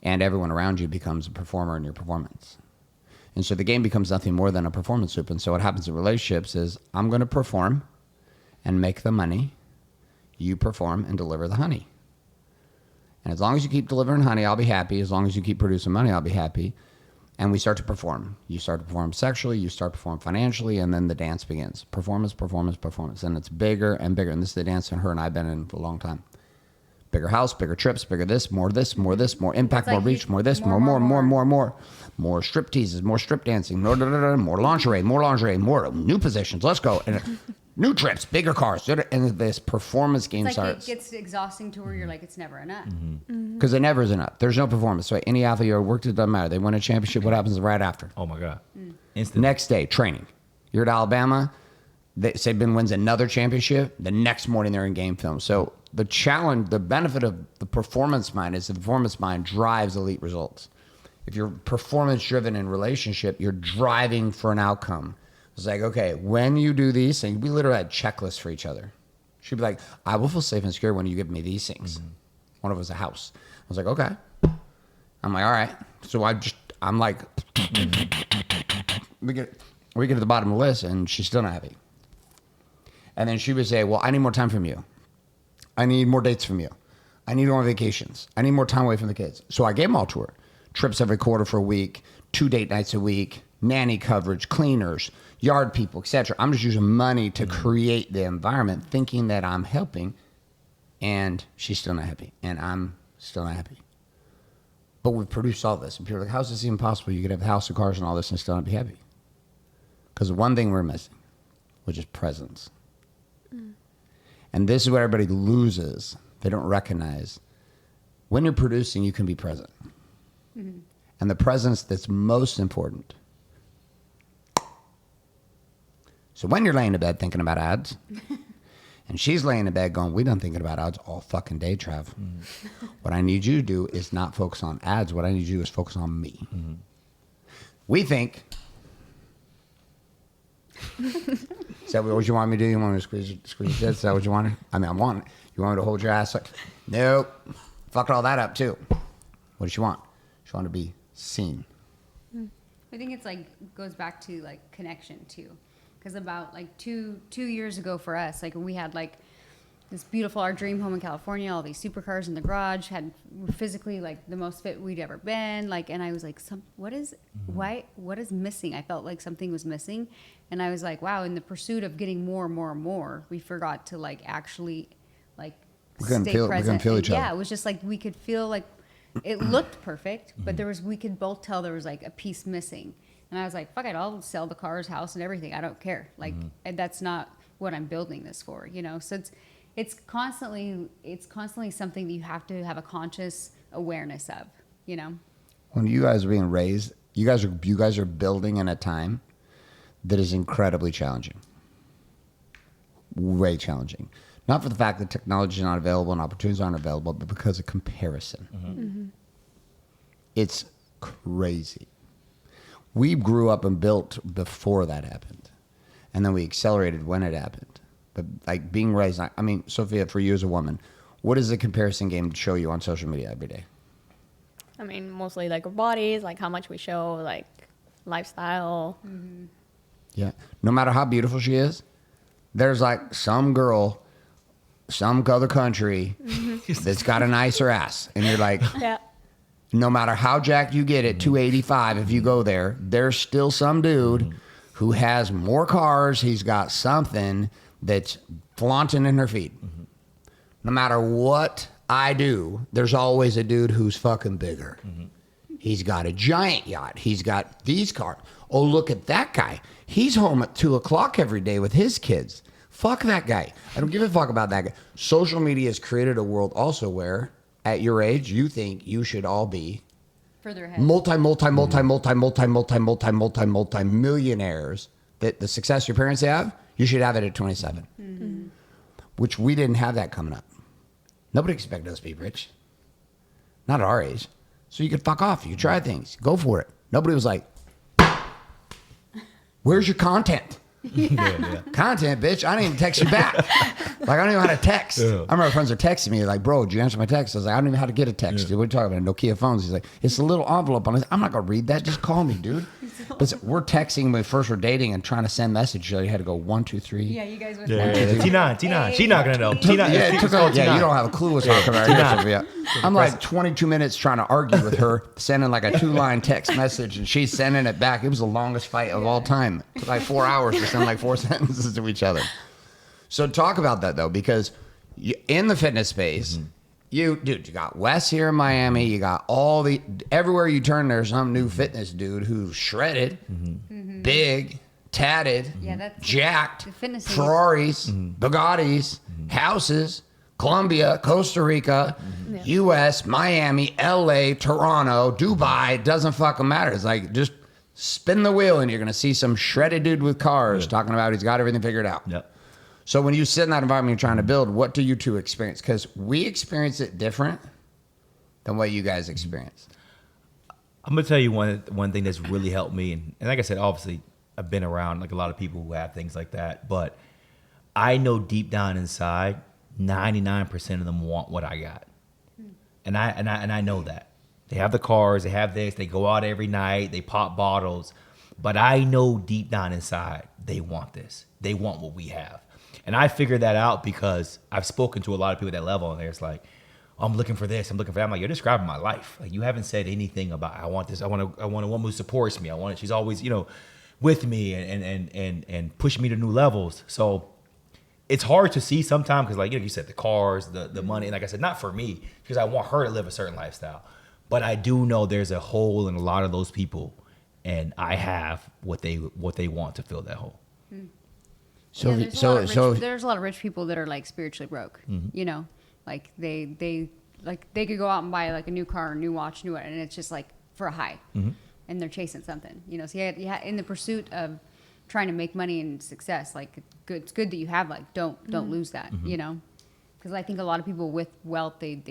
And everyone around you becomes a performer in your performance. And so the game becomes nothing more than a performance loop. And so what happens in relationships is, I'm going to perform and make the money. You perform and deliver the honey. And as long as you keep delivering honey, I'll be happy. As long as you keep producing money, I'll be happy. And we start to perform. You start to perform sexually, you start to perform financially, and then the dance begins. Performance, performance, performance. And it's bigger and bigger. And this is the dance that her and I have been in for a long time. Bigger house, bigger trips, bigger this, more this, more this, more impact, more reach, more this, more. More strip teases, more strip dancing, more lingerie, more new positions. Let's go. And New trips, bigger cars, and this performance game It's like starts. it gets exhausting to where you're like, it's never enough. Because it never is enough. There's no performance. So any athlete you ever worked with, doesn't matter. They win a championship. What happens right after? Oh my God. Instantly. Next day, training. You're at Alabama. Saban wins another championship. The next morning, they're in game film. So the challenge, the benefit of the performance mind is the performance mind drives elite results. If you're performance driven in relationship, you're driving for an outcome. It's like, okay, when you do these things, we literally had checklists for each other. She'd be like, I will feel safe and secure when you give me these things. One of us a house. I was like, okay. I'm like, all right. So I'm like, we get to the bottom of the list, and she's still not happy. And then she would say, well, I need more time from you. I need more dates from you. I need more vacations. I need more time away from the kids. So I gave them all to her. Trips every quarter for a week, 2 date nights a week, nanny coverage, cleaners, yard people, etc. I'm just using money to create the environment, thinking that I'm helping, and she's still not happy, and I'm still not happy. But we've produced all this, and people are like, how's this even possible? You could have a house and cars and all this and still not be happy. Because the one thing we're missing, which is presence. And this is what everybody loses. They don't recognize. When you're producing, you can be present. And the presence that's most important. So when you're laying in bed thinking about ads, and she's laying in bed going, we done thinking about ads all fucking day, Trav. What I need you to do is not focus on ads. What I need you to do is focus on me. We think, is that what you want me to do? You want me to squeeze this? Is that what you wanted? I mean, I want it. You want me to hold your ass? Like, nope. Fuck all that up too. What does she want? She want to be seen. I think it's like goes back to like connection too, because about like two years ago for us, like we had like this beautiful our dream home in California, all these supercars in the garage, had physically like the most fit we'd ever been, like, and I was like, what is missing? I felt like something was missing, and I was like, wow. In the pursuit of getting more and more and more, we forgot to like actually like stay present. We couldn't feel each other. Yeah, it was just like we could feel like. It looked perfect, but we could both tell there was like a piece missing. And I was like, fuck it, I'll sell the cars, house, and everything. I don't care. Like, and that's not what I'm building this for, you know? So it's constantly something that you have to have a conscious awareness of, you know? When you guys are being raised, you guys are building in a time that is incredibly challenging. Way challenging. Not for the fact that technology is not available and opportunities aren't available, but because of comparison. It's crazy. We grew up and built before that happened. And then we accelerated when it happened. But like being raised, I mean, Sophia, for you as a woman, what does the comparison game show you on social media every day? I mean, mostly like our bodies, like how much we show, like lifestyle. Yeah. No matter how beautiful she is, there's like some girl, some other country that's got a nicer ass. And you're like, Yeah. no matter how jacked you get at 285, if you go there, there's still some dude who has more cars. He's got something that's flaunting in her feet. No matter what I do, there's always a dude who's fucking bigger. He's got a giant yacht. He's got these cars. Oh, look at that guy. He's home at 2 o'clock every day with his kids. Fuck that guy. I don't give a fuck about that guy. Social media has created a world also where at your age, you think you should all be Further ahead. multi-millionaires. That the success your parents have, you should have it at 27. Which we didn't have that coming up. Nobody expected us to be rich. Not at our age. So you could fuck off. You could try things. Go for it. Nobody was like, where's your content? Content, bitch. I didn't even text you back. Like, I don't even know how to text. I remember friends are texting me like, bro, did you answer my text? I was like, I don't even know how to get a text. Dude, what are you talking about? Nokia phones. He's like, it's a little envelope on it. I'm not going to read that. Just call me, dude. But we're texting when we first were dating and trying to send messages. So you had to go 1, 2, 3. Yeah, you guys went T9. She's not going to know. T9. Yeah, you don't have a clue what's talking about. Yeah. I'm like 22 minutes trying to argue with her, sending like a 2-line text message, and she's sending it back. It was the longest fight of all time. It took like 4 hours to send like 4 sentences to each other. So talk about that though, because in the fitness space, you got Wes here in Miami. You got everywhere you turn, there's some new fitness dude who's shredded, big, tatted, Yeah, that's jacked, the fitness thing. Ferraris, Bugattis, houses, Colombia, Costa Rica, U.S., Miami, L.A., Toronto, Dubai. Doesn't fucking matter. It's like just spin the wheel and you're going to see some shredded dude with cars talking about he's got everything figured out. Yep. So when you sit in that environment you're trying to build, what do you two experience? Because we experience it different than what you guys experience. I'm gonna tell you one thing that's really helped me, and like I said, obviously I've been around like a lot of people who have things like that, but I know deep down inside, 99% of them want what I got, and I know that they have the cars, they have this, they go out every night, they pop bottles, but I know deep down inside they want this, they want what we have, and I figured that out because I've spoken to a lot of people at that level, and they're just like, I'm looking for this, I'm looking for that. I'm like, you're describing my life. Like, you haven't said anything about I want this. I want a woman who supports me. I want it. She's always, with me and pushing me to new levels. So it's hard to see sometimes because, like you said, the cars, the money. And like I said, not for me because I want her to live a certain lifestyle. But I do know there's a hole in a lot of those people, and I have what they want to fill that hole. So, Yeah, there's a lot of rich people that are like spiritually broke. Like they could go out and buy like a new car, a new watch, and it's just like for a high, and they're chasing something. So yeah, in the pursuit of trying to make money and success, like it's good that you have like don't lose that. Because I think a lot of people with wealth they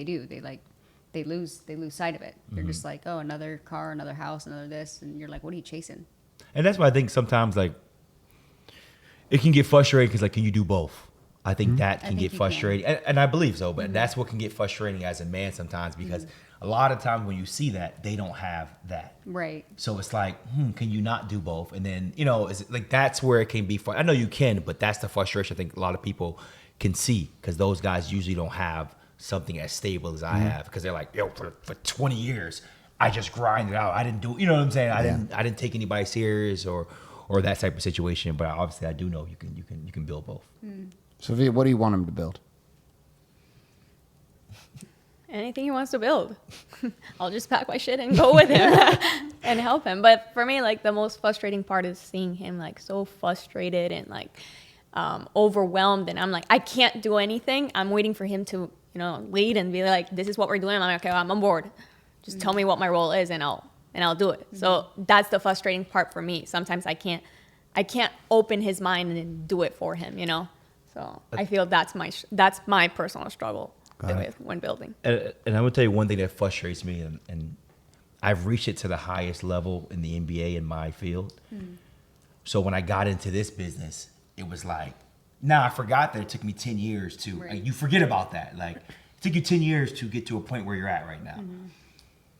lose sight of it. They're just like, oh, another car, another house, another this, and you're like, what are you chasing? And that's why I think sometimes like it can get frustrating because like, can you do both? I think that can get frustrating. And I believe so, but that's what can get frustrating as a man sometimes because a lot of times when you see that, they don't have that. Right. So it's like, can you not do both? And then, is it like that's where it can be fun. I know you can, but that's the frustration I think a lot of people can see because those guys usually don't have something as stable as I have because they're like, for 20 years, I just grinded out. I didn't do, you know what I'm saying? I didn't take anybody serious or that type of situation. But obviously I do know you can build both. Sofia, what do you want him to build? Anything he wants to build. I'll just pack my shit and go with him and help him. But for me, like the most frustrating part is seeing him like so frustrated and like overwhelmed. And I'm like, I can't do anything. I'm waiting for him to, lead and be like, this is what we're doing. I'm like, okay, I'm on board. Just tell me what my role is and I'll do it. So that's the frustrating part for me. Sometimes I can't open his mind and do it for him, So I feel that's my personal struggle when building. And I'm gonna tell you one thing that frustrates me, and I've reached it to the highest level in the NBA in my field. So when I got into this business, it was like, I forgot that it took me 10 years to. Right. Like, you forget about that. Like, it took you 10 years to get to a point where you're at right now.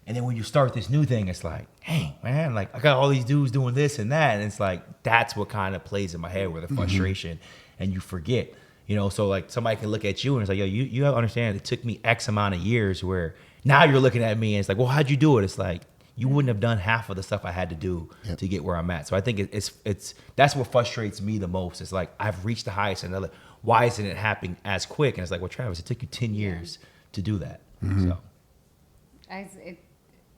And then when you start this new thing, it's like, dang, man, like I got all these dudes doing this and that, and it's like that's what kind of plays in my head with the frustration. And you forget, so like somebody can look at you and it's like, yo, you have to understand it took me X amount of years where now you're looking at me and it's like, well, how'd you do it? It's like, you wouldn't have done half of the stuff I had to do to get where I'm at. So I think it's that's what frustrates me the most. It's like, I've reached the highest and like, why isn't it happening as quick? And it's like, well, Travis, it took you 10 years to do that. So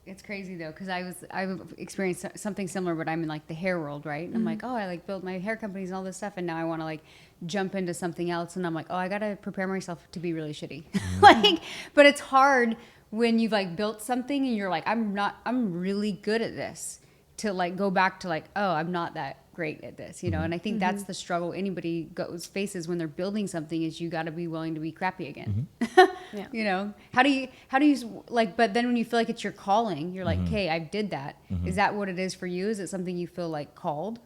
It's crazy though, because I've experienced something similar, but I'm in like the hair world, right? And I'm like, oh, I like build my hair companies and all this stuff, and now I want to like jump into something else, and I'm like, oh, I gotta prepare myself to be really shitty, but it's hard when you've like built something and you're like, I'm really good at this, to like go back to like, oh, I'm not that great at this, and I think that's the struggle anybody faces when they're building something is you got to be willing to be crappy again. How do you like, but then when you feel like it's your calling, you're like, okay, I did that. Is that what it is for you? Is it something you feel like called?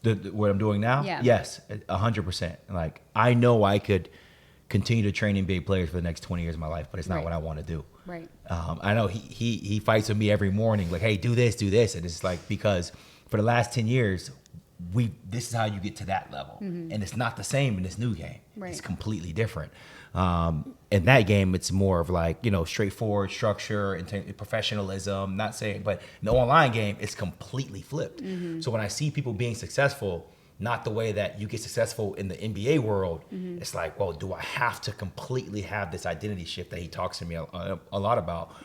What I'm doing now? Yeah. Yes, 100%. Like, I know I could continue to train NBA players for the next 20 years of my life, but it's not what I want to do. Right. I know he fights with me every morning, like, hey, do this. And it's like, because for the last 10 years, this is how you get to that level. And it's not the same in this new game. Right. It's completely different. In that game, it's more of like, straightforward structure and professionalism, not saying, but in the online game, it's completely flipped. So when I see people being successful, not the way that you get successful in the NBA world, it's like, well, do I have to completely have this identity shift that he talks to me a lot about,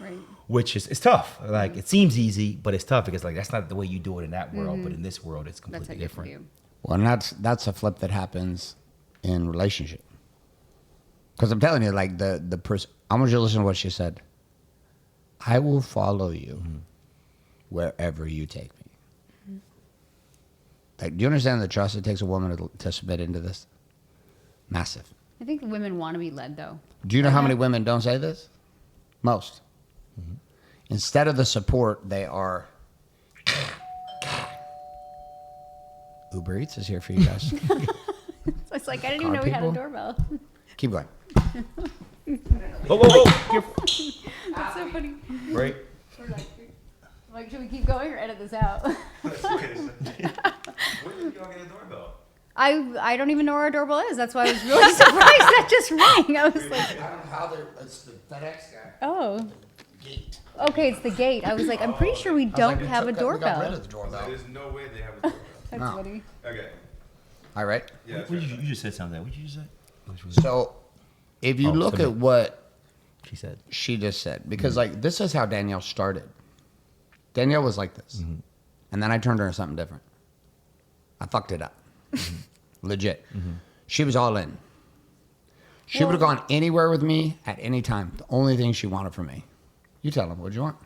which is tough. Like, it seems easy, but it's tough because like, that's not the way you do it in that world, but in this world, it's completely different. Well, and that's a flip that happens in relationship. Because I'm telling you, like the person, I want you to listen to what she said. I will follow you wherever you take me. Like, do you understand the trust it takes a woman to submit into this? Massive. I think women want to be led, though. Do you know how many women don't say this? Most. Instead of the support, they are. Uber Eats is here for you guys. It's like, I didn't even know we had a doorbell. Keep going. Whoa, whoa, whoa. That's so funny. Right. We're like, should we keep going or edit this out? Where did you go get a doorbell? I don't even know where our doorbell is. That's why I was really surprised that just rang. I was like, I don't know how it's the FedEx guy. oh. Gate. Okay, it's the gate. I was like, I'm pretty sure we don't have a We got rid doorbell. of the doorbell. There's no way they have a doorbell. That's No. funny. Okay. All right. Yeah. that's You right. just said something. What did you just say? So, if you Oh, look submit. at what She said. she just said, because like this is how Danielle started. Danielle was like this, and then I turned her into something different. I fucked it up, legit. She was all in. She would have gone anywhere with me at any time. The only thing she wanted from me, you tell them, what'd you want?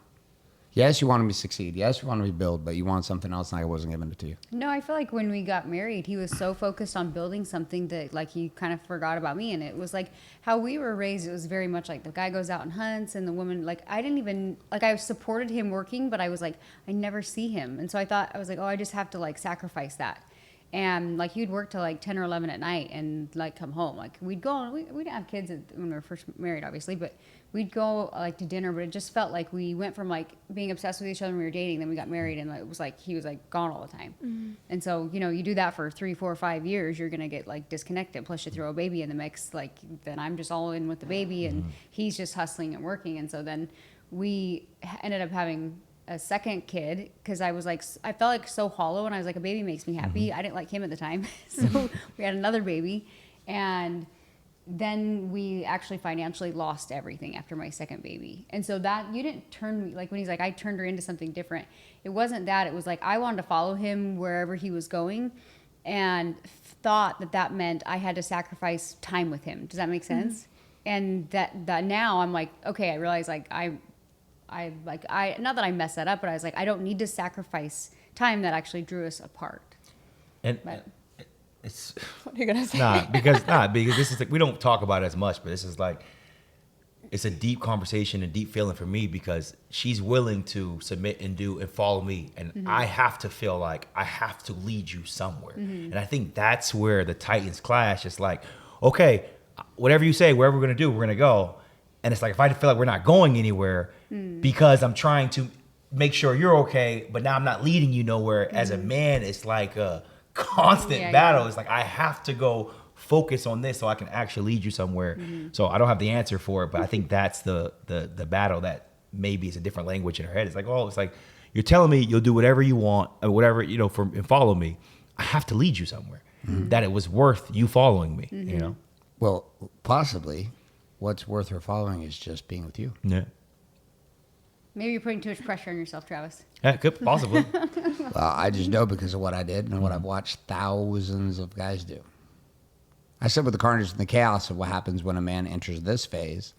Yes, you wanted me to succeed. Yes, you wanted me to build, but you wanted something else, and I wasn't giving it to you. No, I feel like when we got married, he was so focused on building something that like he kind of forgot about me. And it was like how we were raised. It was very much like the guy goes out and hunts, and the woman like I didn't even like I supported him working, but I was like I never see him, and so I was like, oh, I just have to like sacrifice that. And like he'd work till like 10 or 11 at night and like come home. Like we'd go and we didn't have kids when we were first married, obviously, but we'd go like to dinner. But it just felt like we went from like being obsessed with each other when we were dating, then we got married, and it was like he was like gone all the time. And so you do that for 3, 4, 5 years, you're gonna get like disconnected. Plus you throw a baby in the mix, like then I'm just all in with the baby, and he's just hustling and working. And so then we ended up having a second kid because I was like I felt like so hollow, and I was like a baby makes me happy. I didn't like him at the time, so we had another baby, and then we actually financially lost everything after my second baby. And so that you didn't turn me like when he's like I turned her into something different. It wasn't that. It was like I wanted to follow him wherever he was going, and thought that meant I had to sacrifice time with him. Does that make sense? And that now I'm like, okay, I realize like I not that I messed that up, but I was like, I don't need to sacrifice time that actually drew us apart. And But- it's What are you gonna say? because this is like we don't talk about it as much, but this is like it's a deep conversation, a deep feeling for me because she's willing to submit and do and follow me, and I have to feel like I have to lead you somewhere. And I think that's where the Titans clash. It's like, okay, whatever you say, wherever we're gonna do, we're gonna go. And it's like if I feel like we're not going anywhere because I'm trying to make sure you're okay, but now I'm not leading you nowhere. As a man, it's like a constant Yeah, battle. yeah. It's like I have to go focus on this so I can actually lead you somewhere. So I don't have the answer for it, but I think that's the battle that maybe is a different language in her head. It's like, oh, it's like you're telling me you'll do whatever you want or whatever, and follow me. I have to lead you somewhere. That it was worth you following me, Well, possibly, what's worth her following is just being with you. Yeah. Maybe you're putting too much pressure on yourself, Travis. Yeah, could possibly. I just know because of what I did and what I've watched thousands of guys do. I said with the carnage and the chaos of what happens when a man enters this phase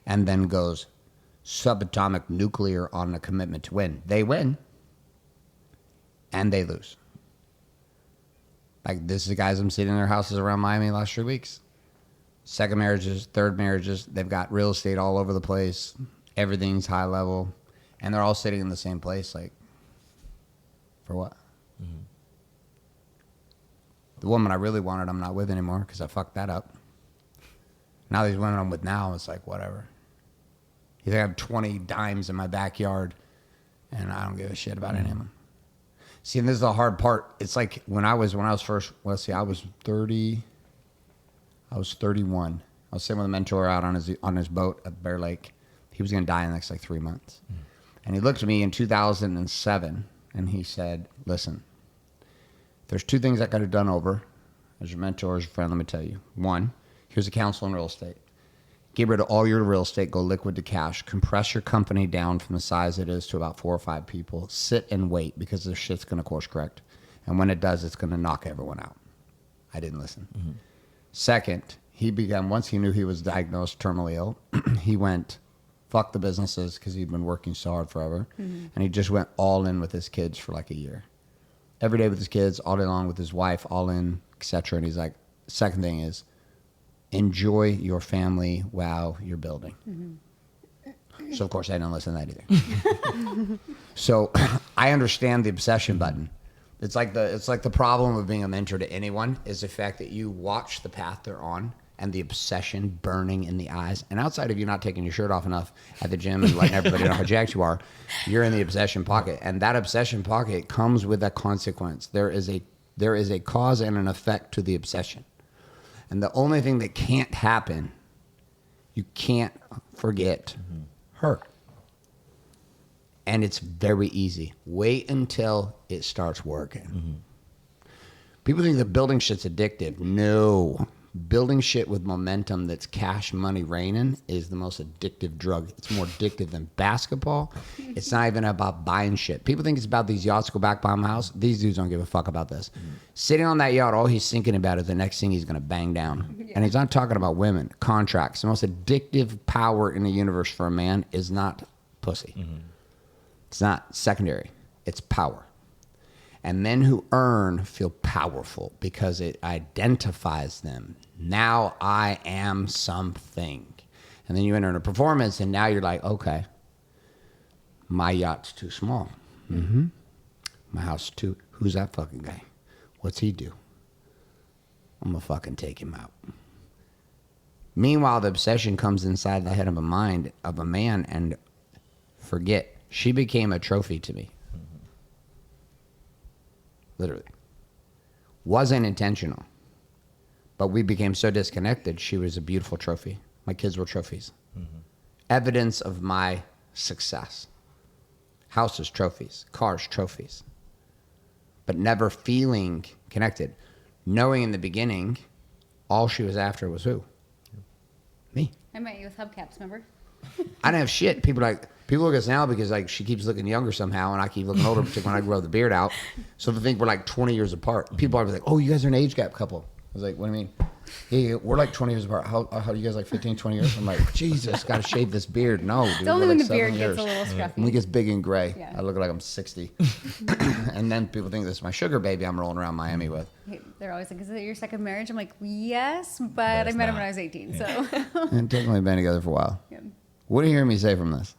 and then goes subatomic nuclear on a commitment to win. They win and they lose. Like this is the guys I'm seeing in their houses around Miami the last 3 weeks. Second marriages, third marriages. They've got real estate all over the place. Everything's high level. And they're all sitting in the same place. Like, for what? The woman I really wanted, I'm not with anymore because I fucked that up. Now these women I'm with now, it's like, whatever. You think I have 20 dimes in my backyard and I don't give a shit about any of them. See, and this is the hard part. It's like when I was first, I was 30. I was 31. I was sitting with a mentor out on his boat at Bear Lake. He was going to die in the next 3 months. And he looked at me in 2007 and he said, listen, there's 2 things I got to done over. As your mentor, as your friend, let me tell you. 1, here's a counsel in real estate. Get rid of all your real estate, go liquid to cash, compress your company down from the size it is to about 4 or 5 people, sit and wait because this shit's going to course correct. And when it does, it's going to knock everyone out. I didn't listen. Second, once he knew he was diagnosed terminally ill, he went, fuck the businesses because he'd been working so hard forever. And he just went all in with his kids for like a year. Every day with his kids, all day long with his wife, all in, etc. And he's like, second thing is, enjoy your family while you're building. So, of course, I didn't listen to that either. So, I understand the obsession button. It's like the problem of being a mentor to anyone is the fact that you watch the path they're on and the obsession burning in the eyes. And outside of you not taking your shirt off enough at the gym and letting everybody know how jacked you are, you're in the obsession pocket. And that obsession pocket comes with a consequence. There is a cause and an effect to the obsession. And the only thing that can't happen, you can't forget her. And it's very easy. Wait until it starts working. People think that building shit's addictive. No. Building shit with momentum that's cash money raining is the most addictive drug. It's more addictive than basketball. It's not even about buying shit. People think it's about these yachts go back by my house. These dudes don't give a fuck about this. Sitting on that yacht, all he's thinking about is the next thing he's going to bang down. And he's not talking about women, contracts. The most addictive power in the universe for a man is not pussy. It's not secondary. It's power. And men who earn feel powerful because it identifies them. Now I am something. And then you enter in a performance and now you're like, okay, my yacht's too small. My house is too, who's that fucking guy? What's he do? I'm gonna fucking take him out. Meanwhile, the obsession comes inside the head of a mind of a man and forget, she became a trophy to me. Literally. Wasn't intentional. But we became so disconnected, she was a beautiful trophy. My kids were trophies. Evidence of my success. Houses, trophies. Cars, trophies. But never feeling connected. Knowing in the beginning, all she was after was who? Me. I met you with hubcaps, remember? I didn't have shit. People look at us now because like she keeps looking younger somehow, and I keep looking older, particularly when I grow the beard out. So they think we're like 20 years apart. People are like, "Oh, you guys are an age gap couple." I was like, "What do you mean?" Yeah, we're like 20 years apart. How do you guys like 15, 20 years? I'm like, Jesus, got to shave this beard. No, dude. It's only we're when like the beard 7 gets years. a little scruffy. When it gets big and gray, Yeah. I look like I'm 60. And then people think this is my sugar baby I'm rolling around Miami with. They're always like, is it your second marriage? I'm like, yes, but I met him when I was 18. So And technically been together for a while. yeah. What do you hear me say from this?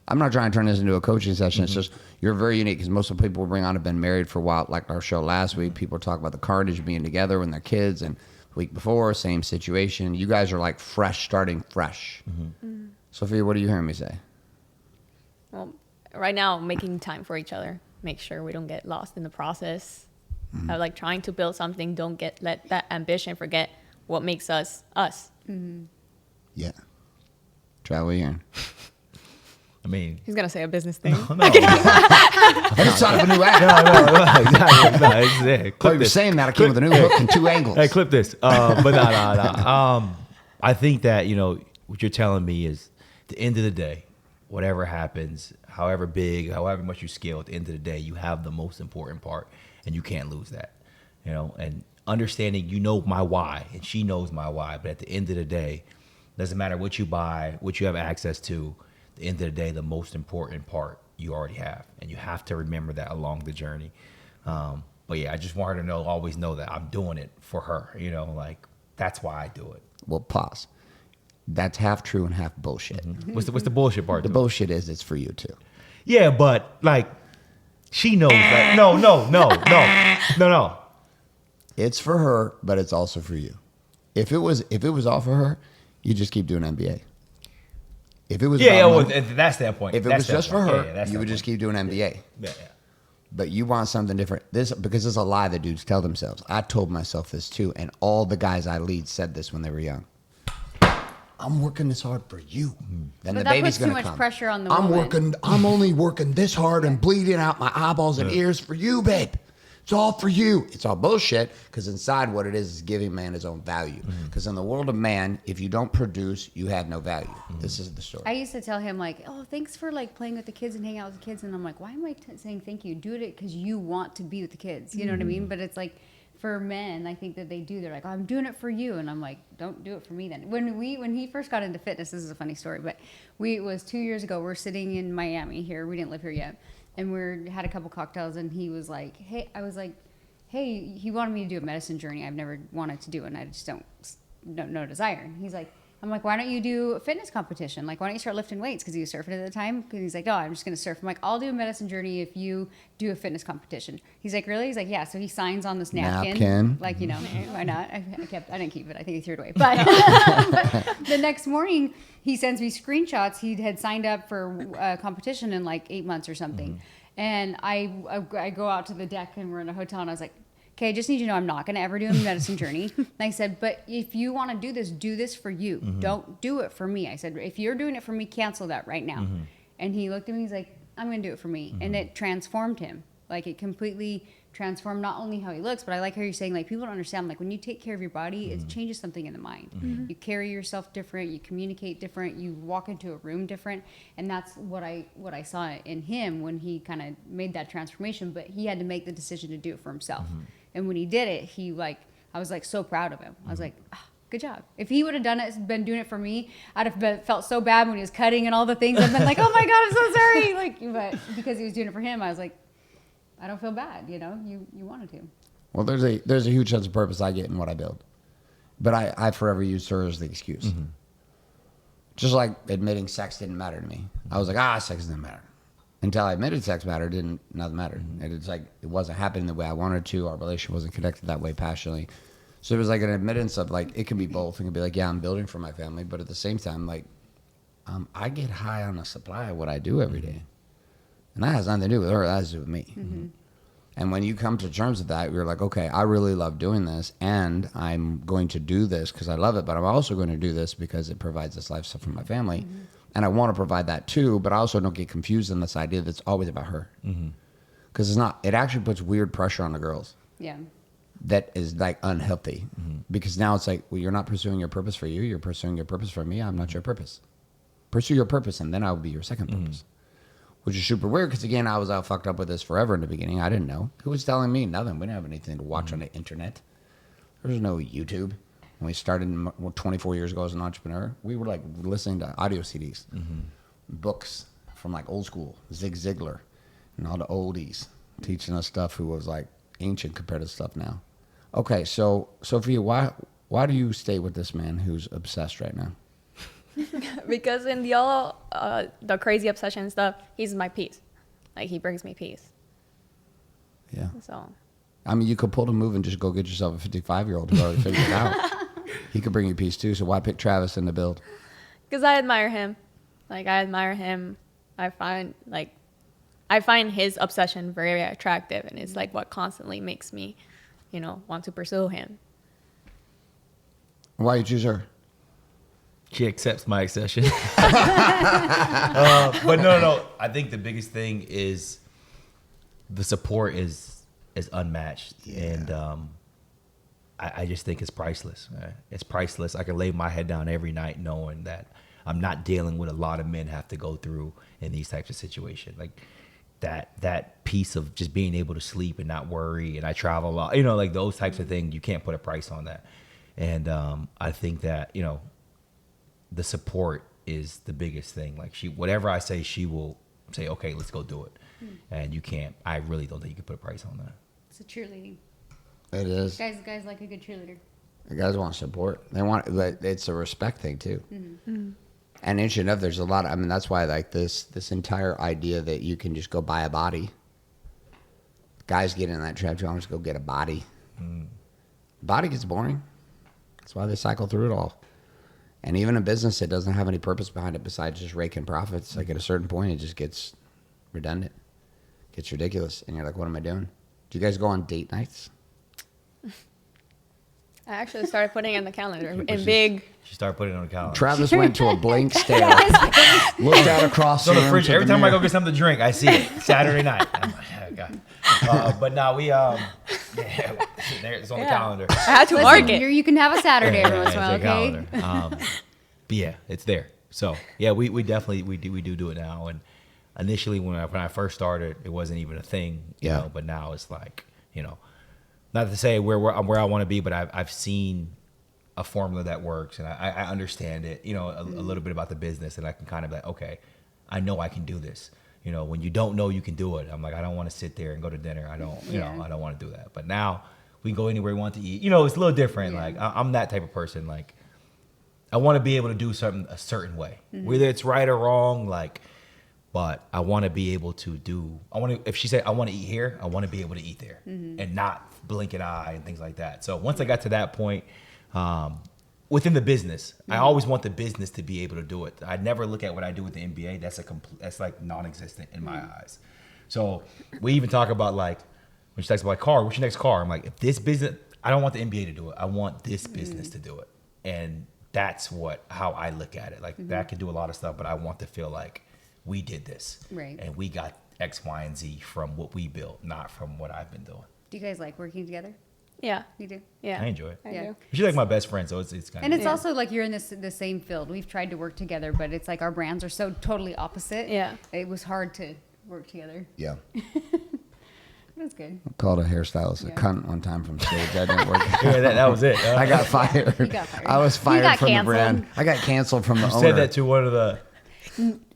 I'm not trying to turn this into a coaching session. It's just, you're very unique because most of the people we bring on have been married for a while. Like our show last week, people talk about the carnage of being together when they're kids, and the week before, same situation. You guys are like fresh, starting fresh. Sophia, what are you hearing me say? Well, right now, making time for each other, make sure we don't get lost in the process. Like trying to build something, don't let that ambition forget what makes us us. Yeah. Trav, what are you hearing? I mean, He's gonna say a business thing. I just thought of a new act. exactly. While you were saying that, I came with a new hook and two angles. Hey, clip this. But no. I think that, what you're telling me is at the end of the day, whatever happens, however big, however much you scale, at the end of the day, you have the most important part, and you can't lose that. And understanding, my why, and she knows my why, but at the end of the day, doesn't matter what you buy, what you have access to, at the end of the day, the most important part you already have. And you have to remember that along the journey. But yeah, I just want her to always know that I'm doing it for her. Like that's why I do it. Well, pause. That's half true and half bullshit. What's the bullshit part? The bullshit is it's for you too. Yeah, but like she knows that. No. It's for her, but it's also for you. If it was all for her, you just keep doing NBA. If it was that's that point. If it was just for her, you would just keep doing NBA. Yeah. But you want something different. Because it's a lie that dudes tell themselves. I told myself this too, and all the guys I lead said this when they were young. I'm working this hard for you. Then But the that baby's puts too gonna much come. pressure on the I'm woman. I'm only working this hard and bleeding out my eyeballs and ears for you, babe. It's all for you. It's all bullshit, because inside what it is giving man his own value. Because in the world of man, if you don't produce, you have no value. This is the story. I used to tell him like, "Oh, thanks for like playing with the kids and hanging out with the kids," and I'm like, "Why am I saying thank you? Do it because you want to be with the kids." You know what I mean? But it's like for men, I think that they do. They're like, "Oh, I'm doing it for you," and I'm like, "Don't do it for me then." When he first got into fitness, this is a funny story, but it was 2 years ago. We're sitting in Miami here. We didn't live here yet, and had a couple cocktails, and he was like, "Hey," I was like, "Hey," he wanted me to do a medicine journey. I've never wanted to do it, and I just no desire. And he's like, I'm like, "Why don't you do a fitness competition? Like, why don't you start lifting weights?" Because he was surfing at the time. Because he's like, "Oh, I'm just going to surf." I'm like, "I'll do a medicine journey if you do a fitness competition." He's like, "Really?" He's like, "Yeah." So he signs on this napkin. Like, why not? I didn't keep it. I think he threw it away. But, but the next morning, he sends me screenshots. He had signed up for a competition in like 8 months or something. And I go out to the deck, and we're in a hotel, and I was like, "Okay, I just need you to know I'm not going to ever do a medicine journey." And I said, "But if you want to do this for you. Don't do it for me." I said, "If you're doing it for me, cancel that right now." And he looked at me, he's like, "I'm going to do it for me." And it transformed him. Like, it completely transformed not only how he looks, but I like how you're saying, like, people don't understand, like, when you take care of your body, it changes something in the mind. You carry yourself different, you communicate different, you walk into a room different. And that's what I saw in him when he kind of made that transformation, but he had to make the decision to do it for himself. And when he did it, I was like so proud of him. I was like, good job. If he would have been doing it for me, I'd have felt so bad when he was cutting and all the things. I've been like, "Oh my God, I'm so sorry." Like, but because he was doing it for him, I was like, I don't feel bad. You wanted to. Well, there's a huge sense of purpose I get in what I build. But I forever used her as the excuse. Just like admitting sex didn't matter to me. I was like, sex doesn't matter. Until I admitted sex mattered, nothing mattered. And it's like, it wasn't happening the way I wanted to. Our relationship wasn't connected that way passionately. So it was like an admittance of, like, it can be both. It can be like, yeah, I'm building for my family. But at the same time, like, I get high on the supply of what I do every day. And that has nothing to do with her. That has to do with me. And when you come to terms with that, you're like, okay, I really love doing this. And I'm going to do this because I love it. But I'm also going to do this because it provides this lifestyle for my family. And I want to provide that too, but I also don't get confused in this idea that's always about her. Because it's not. It actually puts weird pressure on the girls. Yeah. That is like unhealthy. Because now it's like, well, you're not pursuing your purpose for you. You're pursuing your purpose for me. I'm not your purpose. Pursue your purpose, and then I will be your second purpose. Which is super weird because, again, I was all fucked up with this forever in the beginning. I didn't know. Who was telling me? Nothing. We didn't have anything to watch on the internet. There was no YouTube. When we started 24 years ago as an entrepreneur, we were like listening to audio CDs, books from like old school, Zig Ziglar, and all the oldies teaching us stuff who was like ancient compared to stuff now. Okay, so Sophia, why do you stay with this man who's obsessed right now? Because in the crazy obsession stuff, he's my peace. Like, he brings me peace. Yeah. So. I mean, you could pull the move and just go get yourself a 55-year-old who already figured it out. He could bring you peace too. So why pick Travis in the build? Because I admire him. Like, I admire him. I find his obsession very attractive, and it's like what constantly makes me, want to pursue him. Why you choose her? She accepts my obsession. But no. I think the biggest thing is the support is unmatched. Yeah. And I just think it's priceless. Right? It's priceless. I can lay my head down every night knowing that I'm not dealing with a lot of men have to go through in these types of situations. Like that piece of just being able to sleep and not worry. And I travel a lot, like those types of things. You can't put a price on that. And I think that, the support is the biggest thing. Like, whatever I say, she will say, okay, let's go do it. And I really don't think you can put a price on that. It's a cheerleading. It is. Guys like a good cheerleader. The guys want support. They want, it's a respect thing too. And interesting enough, there's a lot of, that's why like this entire idea that you can just go buy a body. Guys get in that trap too. I'm just go get a body. Body gets boring. That's why they cycle through it all. And even a business that doesn't have any purpose behind it besides just raking profits, like at a certain point, it just gets redundant, gets ridiculous. And you're like, what am I doing? Do you guys go on date nights? I actually started putting it in the calendar in big. She started putting it on the calendar. Travis went to a blank stare, looked out across So the the room fridge. to Every the time I mirror. go get something to drink, I see it Saturday night. I'm like, oh, God. But now we yeah, it's on the calendar. I had to Listen, mark it. you can have a Saturday Yeah, every once in a while, it's a okay? calendar. But yeah, it's there. So yeah, we definitely we do it now. And initially when I first started, it wasn't even a thing, you Yeah. know. But now it's like, you know, not to say where I want to be, but I've seen a formula that works, and I understand it, you know, a little bit about the business, and I can kind of like, okay, I know I can do this. You know, when you don't know you can do it, I'm like, I don't want to sit there and go to dinner. I don't, you know, I don't want to do that. But now we can go anywhere we want to eat. You know, it's a little different. Yeah. Like I'm that type of person. Like I want to be able to do something a certain way, whether it's right or wrong. Like, but I want to be able to do. I want to. If she said I want to eat here, I want to be able to eat there and not blink an eye and things like that. So once I got to that point. Within the business, I always want the business to be able to do it. I never look at what I do with the NBA. That's like non-existent in my eyes. So we even talk about like when she talks about like car, what's your next car? I'm like, if this business, I don't want the NBA to do it. I want this business to do it, and that's how I look at it. Like that can do a lot of stuff, but I want to feel like we did this, Right. and we got X, Y, and Z from what we built, not from what I've been doing. Do you guys like working together? Yeah. You do? Yeah. I enjoy it. I Yeah. do. She's like my best friend, so it's kind And of it's also like you're in the same field. We've tried to work together, but it's like our brands are so totally opposite. Yeah. It was hard to work together. Yeah. It was good. Called a hairstylist a Yeah. cunt one time from stage. That didn't work. yeah, that was it. I got fired. You got fired. I was You fired got from canceled. the brand. I got canceled from the You owner. said that to one of the.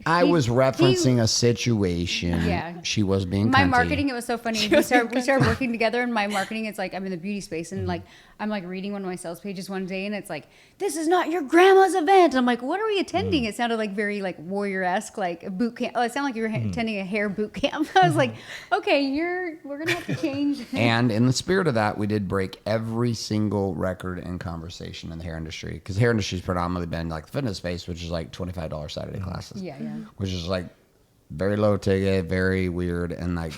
I He- was referencing a situation. Yeah. She was being My cunty. marketing, it was so funny. We started working together, and my marketing, it's like I'm in the beauty space, and like I'm like reading one of my sales pages one day, and it's like, "This is not your grandma's event." And I'm like, "What are we attending?" It sounded like very like warrior-esque, like a boot camp. Oh, it sounded like you were attending a hair boot camp. I was like, "Okay, we're gonna have to change." And in the spirit of that, we did break every single record and conversation in the hair industry, because hair industry's predominantly been like the fitness space, which is like $25 Saturday classes. Yeah. Which is like very low ticket, very weird, and like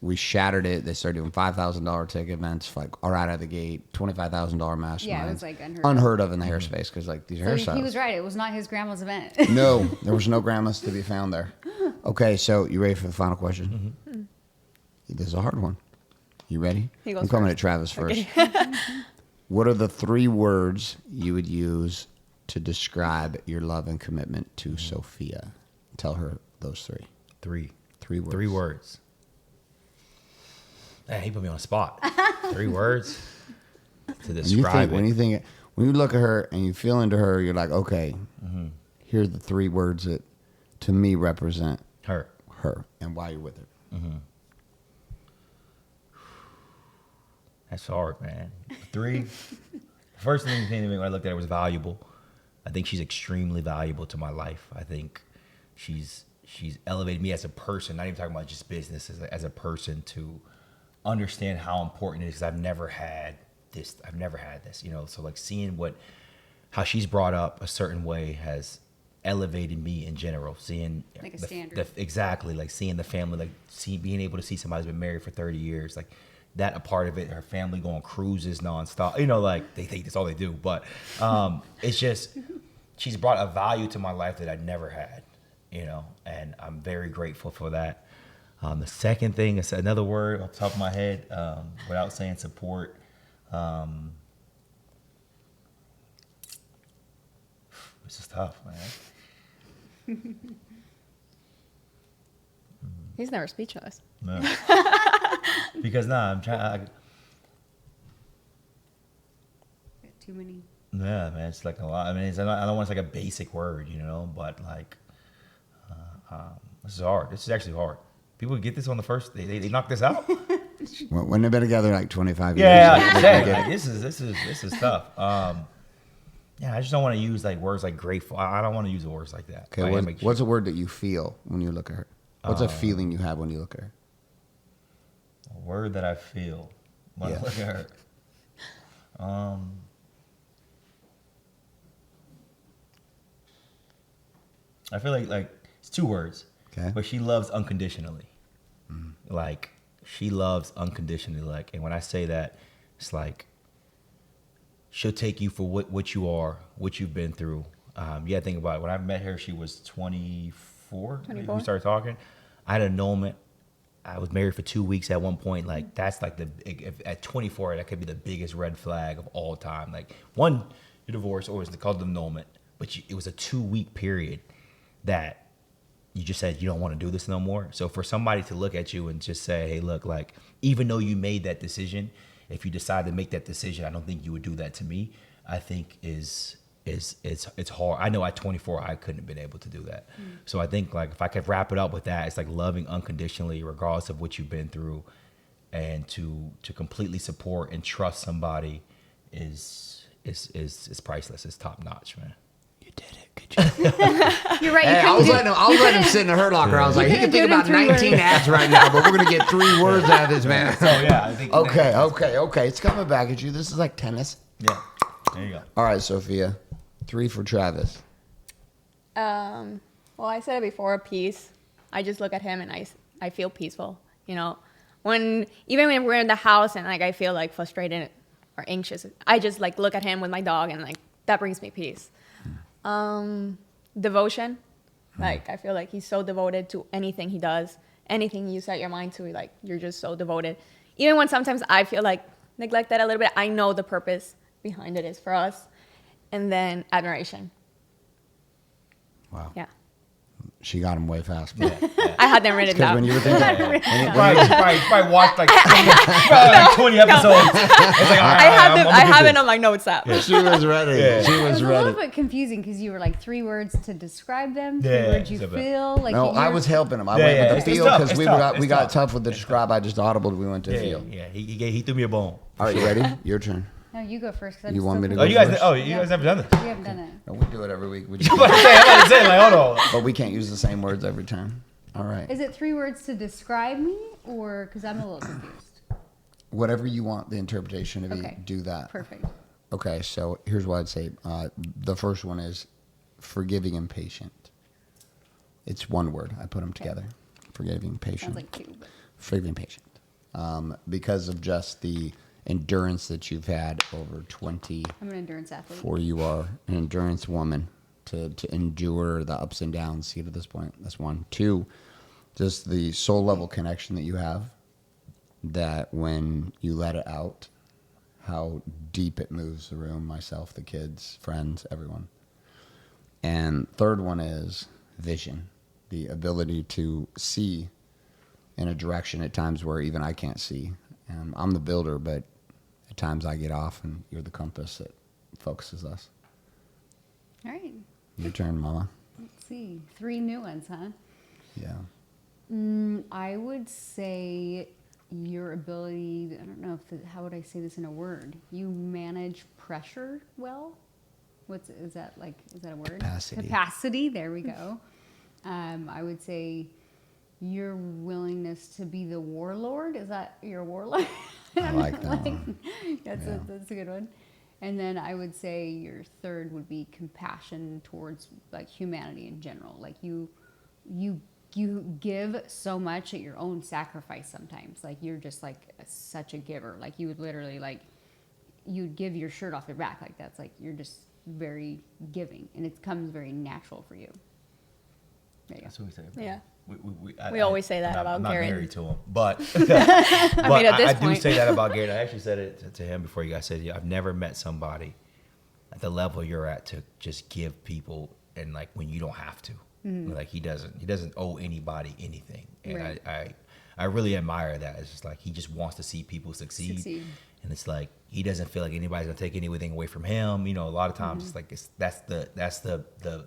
we shattered it. They started doing $5,000 ticket events, like right out of the gate, $25,000 masterminds. Yeah, it was, like, unheard of. unheard of in the hair space, because like these So hairstyles. he was right. It was not his grandma's event. No, there was no grandmas to be found there. Okay, so you ready for the final question? This is a hard one. You ready? He goes I'm coming first. at Travis first. What are the 3 words you would use to describe your love and commitment to Sophia? Tell her those 3. 3 words. 3 words. Man, he put me on the spot. 3 words to describe When it. you look at her and you feel into her, you're like, okay, here are the 3 words that to me represent Her. her and why you're with her. That's hard, man. 3. First thing that came to me when I looked at her was valuable. I think she's extremely valuable to my life. I think she's elevated me as a person, not even talking about just business, as a person, to understand how important it is, because I've never had this, you know. So like seeing how she's brought up a certain way has elevated me in general. Seeing Like a standard. exactly, like seeing the family, like being able to see somebody who's been married for 30 years, like that a part of it. Her family going cruises nonstop, you know, like they think that's all they do, but it's just she's brought a value to my life that I never had, you know, and I'm very grateful for that. The second thing is another word off the top of my head, without saying support. This is tough, man. He's never speechless. No. Because I'm trying. Too many. Yeah, man, it's like a lot. I mean, I don't want it's like a basic word, you know, but like, this is hard. This is actually hard. People get this on the first. They knock this out. When they've been together like 25 years. Yeah, like, like, they dang, get like, it. this is tough. Yeah, I just don't want to use like words like grateful. I don't want to use the words like that. Okay, what's a word that you feel when you look at her? What's a feeling you have when you look at her? a word that I feel when I look at her? I feel like it's 2 words. Okay. But she loves unconditionally. Like she loves unconditionally. Like, and when I say that, it's like she'll take you for what you are, what you've been through. Yeah, think about it. When I met her, she was 24. 24. We started talking. I had an annulment. I was married for 2 weeks at one point. Like, that's like at 24, that could be the biggest red flag of all time. Like, one, you're divorced, or it's called annulment, but it was a 2-week period that you just said you don't want to do this no more. So for somebody to look at you and just say, hey, look, like, even though you made that decision, if you decide to make that decision, I don't think you would do that to me, I think it's hard. I know at 24, I couldn't have been able to do that. So I think, like, if I could wrap it up with that, it's like loving unconditionally, regardless of what you've been through, and to completely support and trust somebody is priceless. It's top notch, man. You did it. Good job. You're right. Hey, I was letting him sit in the hurt locker. I was like, he can think about 19 abs right now, but we're gonna get 3 words out of this, man. So yeah, I think. Okay. It's coming back at you. This is like tennis. Yeah. There you go. All right, Sophia. 3 for Travis. Well, I said it before, peace. I just look at him and I feel peaceful. You know, even when we're in the house and like I feel like frustrated or anxious, I just like look at him with my dog and like that brings me peace. Devotion. Like, I feel like he's so devoted to anything he does. Anything you set your mind to, like, you're just so devoted. Even when sometimes I feel like neglected a little bit, I know the purpose behind it is for us. And then admiration. Wow. Yeah. She got him way fast. I had them written Because down. when you were thinking, Probably watched like 20 episodes. It's like, I have it on my notes app. she was ready. Yeah. She It was was a little ready. bit confusing because you were like 3 words to describe them, 3 Yeah, words you it's a bit- feel. Like No, I you're- was helping him. I Yeah, went yeah, with the it's feel tough, because it's we tough, got it's tough with the describe. I just audibled. We went to feel. Yeah, he threw me a bone. All right, you ready? Your turn. No, you go first. 'Cause I'm You want still me to Oh, go you guys! first? Oh, you guys never done this. We haven't done it. No, we do it every week. We just, I'm about to say, like, hold on. but we can't use the same words every time. All right. Is it 3 words to describe me, or because I'm a little confused? Whatever you want the interpretation to be, Okay. do that. Perfect. Okay, so here's what I'd say. The first one is forgiving and patient. It's one word. I put them together. Forgiving, patient. Sounds like 2, but Forgiving, patient. Because of just the endurance that you've had over 20. I'm an endurance athlete. For you are an endurance woman to endure the ups and downs, see to this point. That's 1. 2, just the soul level connection that you have, that when you let it out, how deep it moves the room, myself, the kids, friends, everyone. And third one is vision, the ability to see in a direction at times where even I can't see. And I'm the builder, but at times I get off and you're the compass that focuses us. All right. Your turn, Mama. Let's see. 3 new ones, huh? Yeah. I would say your ability. I don't know how would I say this in a word? You manage pressure well. Is that a word? Capacity. Capacity. There we go. I would say your willingness to be the warlord. Is that your warlord? I like that one. That's a good one. And then I would say your third would be compassion towards like humanity in general. Like you give so much at your own sacrifice sometimes. Like you're just like such a giver. Like you would literally like you'd give your shirt off your back. Like that's like you're just very giving, and it comes very natural for you. There you go. That's what we say. Yeah. We always say that about I'm not Garrett. married to him, but I mean, at this I do point. say that about Garrett. I actually said it to him before you guys said it. I've never met somebody at the level you're at to just give people, and like when you don't have to. Like he doesn't owe anybody anything, and Right. I really admire that. It's just like he just wants to see people succeed. And it's like he doesn't feel like anybody's gonna take anything away from him. You know, a lot of times it's like that's the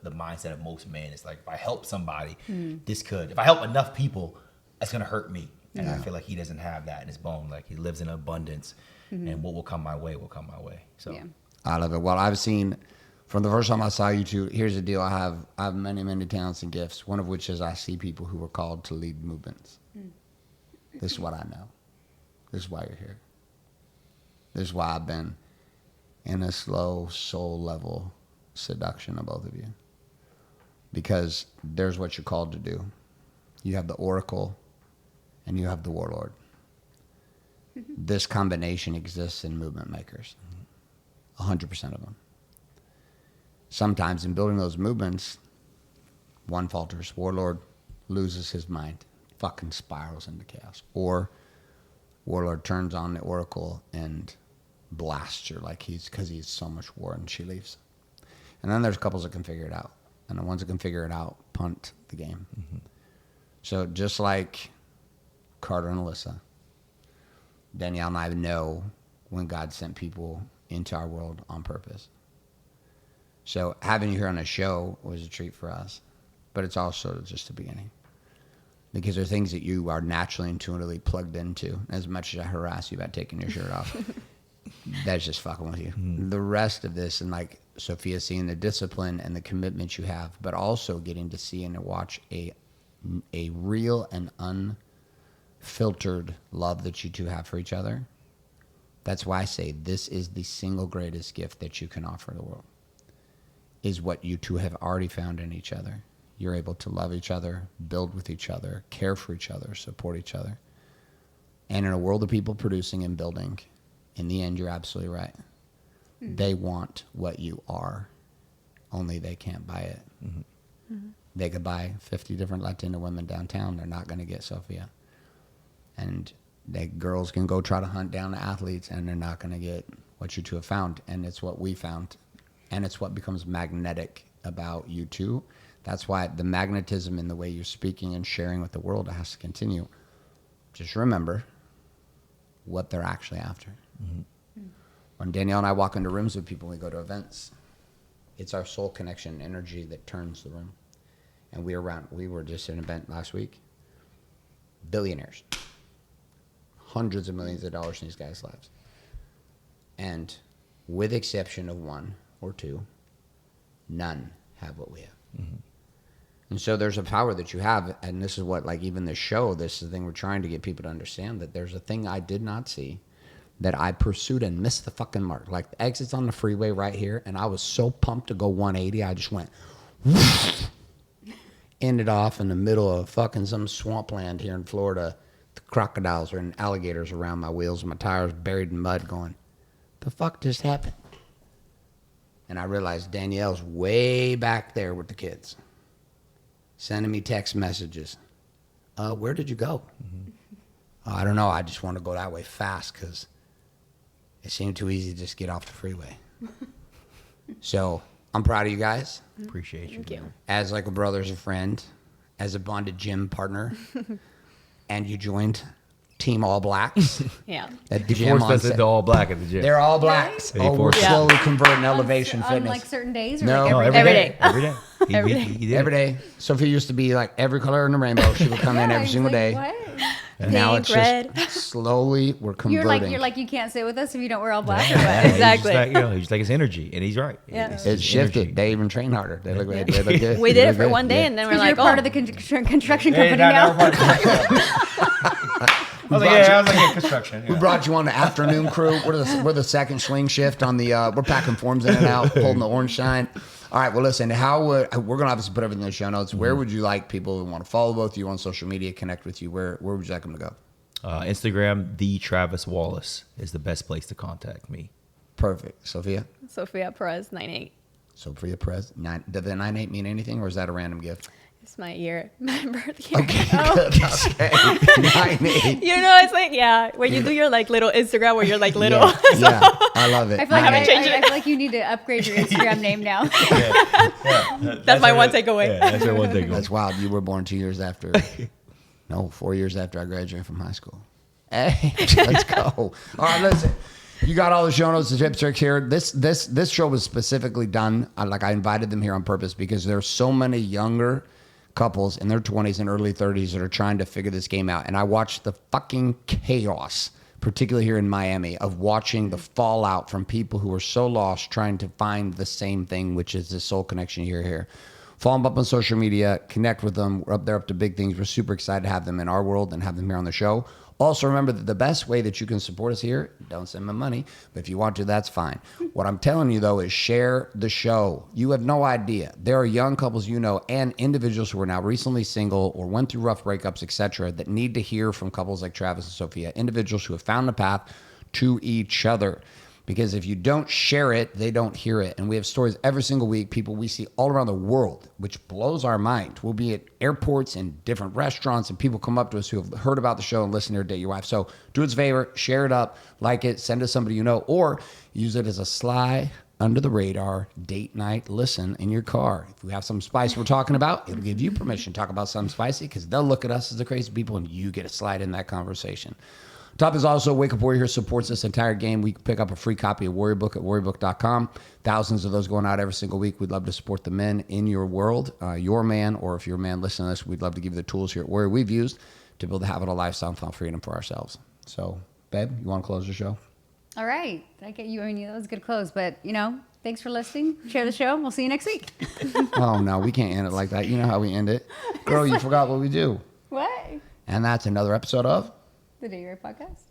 mindset of most men. It's like if I help somebody, if I help enough people, that's gonna hurt me. And I feel like he doesn't have that in his bone. Like he lives in abundance, and what will come my way will come my way. So Yeah. I love it. Well, I've seen from the first time I saw you two. Here's the deal: I have many talents and gifts. One of which is I see people who are called to lead movements. This is what I know. This is why you're here. This is why I've been in a slow soul level seduction of both of you. Because there's what you're called to do. You have the oracle and you have the warlord. This combination exists in movement makers. 100% of them. Sometimes in building those movements, one falters. Warlord loses his mind, fucking spirals into chaos. Or Warlord turns on the Oracle and blasts her because he's so much war, and she leaves. And then there's couples that can figure it out. And the ones that can figure it out punt the game. Mm-hmm. So just like Carter and Alyssa, Danielle and I know when God sent people into our world on purpose. So having you here on a show was a treat for us, but it's also just the beginning. Because there are things that you are naturally, intuitively plugged into. As much as I harass you about taking your shirt off, that's just fucking with you. Mm. The rest of this, and like Sofia seeing the discipline and the commitment you have, but also getting to see and to watch a real and unfiltered love that you two have for each other. That's why I say this is the single greatest gift that you can offer the world, is what you two have already found in each other. You're able to love each other, build with each other, care for each other, support each other. And in a world of people producing and building, in the end, you're absolutely right. Mm-hmm. They want what you are, only they can't buy it. Mm-hmm. Mm-hmm. They could buy 50 different Latina women downtown. They're not going to get Sofia. And girls can go try to hunt down the athletes, and they're not going to get what you two have found. And it's what we found. And it's what becomes magnetic about you two. That's why the magnetism in the way you're speaking and sharing with the world has to continue. Just remember what they're actually after. Mm-hmm. When Danielle and I walk into rooms with people, we go to events, it's our soul connection energy that turns the room. And we were just at an event last week. Billionaires. Hundreds of millions of dollars in these guys' lives. And with exception of one or two, none have what we have. Mm-hmm. And so there's a power that you have, and this is what, like, even this show, this is the thing we're trying to get people to understand, that there's a thing I did not see that I pursued and missed the fucking mark. Like, the exit's on the freeway right here, and I was so pumped to go 180, I just went, whoosh, ended off in the middle of fucking some swampland here in Florida. The crocodiles and alligators around my wheels, and my tires buried in mud, going, the fuck just happened? And I realized Danielle's way back there with the kids, sending me text messages. Where did you go? Mm-hmm. I don't know. I just want to go that way fast because it seemed too easy to just get off the freeway. So I'm proud of you guys. Appreciate you. Thank you. As like a brother, as a friend, as a bonded gym partner. And you joined Team All Blacks. Yeah. At the He gym forced us into all black at the gym. They're all blacks. Yeah. Oh, we're Yeah. slowly converting elevation on fitness. like certain days or No, like every every day. day? Every day. Every day. He did Every it. day. Sophia used to be like every color in the rainbow. She would come in every he's single like, day. What? And now Pink, it's red. just slowly we're converting. You're like you can't sit with us if you don't wear all black. Yeah, Or what? he's just Exactly. like, he's just like his energy, and he's right. Yeah. It's shifted. energy. They even train harder. They look good. We did it for good. one day, Yeah. and then we're Because like, you're part oh, of the construction company now. I was like, yeah, construction. We brought you on the afternoon crew. We're the second swing shift on the. We're packing forms in and out, holding the orange sign. All right. Well, listen. We're gonna obviously put everything in the show notes. Where would you like people who want to follow both of you on social media, connect with you? Where would you like them to go? Instagram, the Travis Wallace is the best place to contact me. Perfect. Sophia. Sofia Perez 98. Sophia Perez. Does the 98 mean anything, or is that a random gift? It's my year, my birth year. Okay. Oh. Good. Okay. 98. You know, it's like, yeah, when you do your like little Instagram where you're like little. Yeah, I love it. I feel like haven't changed it. I feel like you need to upgrade your Instagram name now. That's my one takeaway. Yeah, that's my one takeaway. That's wild. You were born 2 years after. No, 4 years after I graduated from high school. Hey, let's go. All right, listen. You got all the show notes, the tips, tricks here. This show was specifically done. I invited them here on purpose because there's so many younger couples in their 20s and early 30s that are trying to figure this game out. And I watched the fucking chaos, particularly here in Miami, of watching the fallout from people who are so lost trying to find the same thing, which is the soul connection here. Follow them up on social media, connect with them. We're up there up to big things. We're super excited to have them in our world and have them here on the show. Also, remember that the best way that you can support us here, don't send me money, but if you want to, that's fine. What I'm telling you, though, is share the show. You have no idea. There are young couples you know and individuals who are now recently single or went through rough breakups, etc., that need to hear from couples like Travis and Sofia, individuals who have found the path to each other. Because if you don't share it, they don't hear it. And we have stories every single week, people we see all around the world, which blows our mind. We'll be at airports and different restaurants, and people come up to us who have heard about the show and listen to Date Your Wife. So do us a favor, share it up, like it, send it to somebody you know, or use it as a sly, under the radar date night listen in your car. If we have some spice we're talking about, it'll give you permission to talk about something spicy, because they'll look at us as the crazy people and you get to slide in that conversation. Top is also Wake Up Warrior supports this entire game. We pick up a free copy of Warrior Book at warriorbook.com. Thousands of those going out every single week. We'd love to support the men in your world, your man, or if you're a man listening to this, we'd love to give you the tools here at Warrior we've used to build a habit, a lifestyle, and find freedom for ourselves. So, babe, you want to close the show? All right. I get you. I mean, that was a good close, but thanks for listening. Share the show. We'll see you next week. Oh, no, we can't end it like that. You know how we end it. Girl, you forgot what we do. What? And that's another episode of The Day Your Podcast.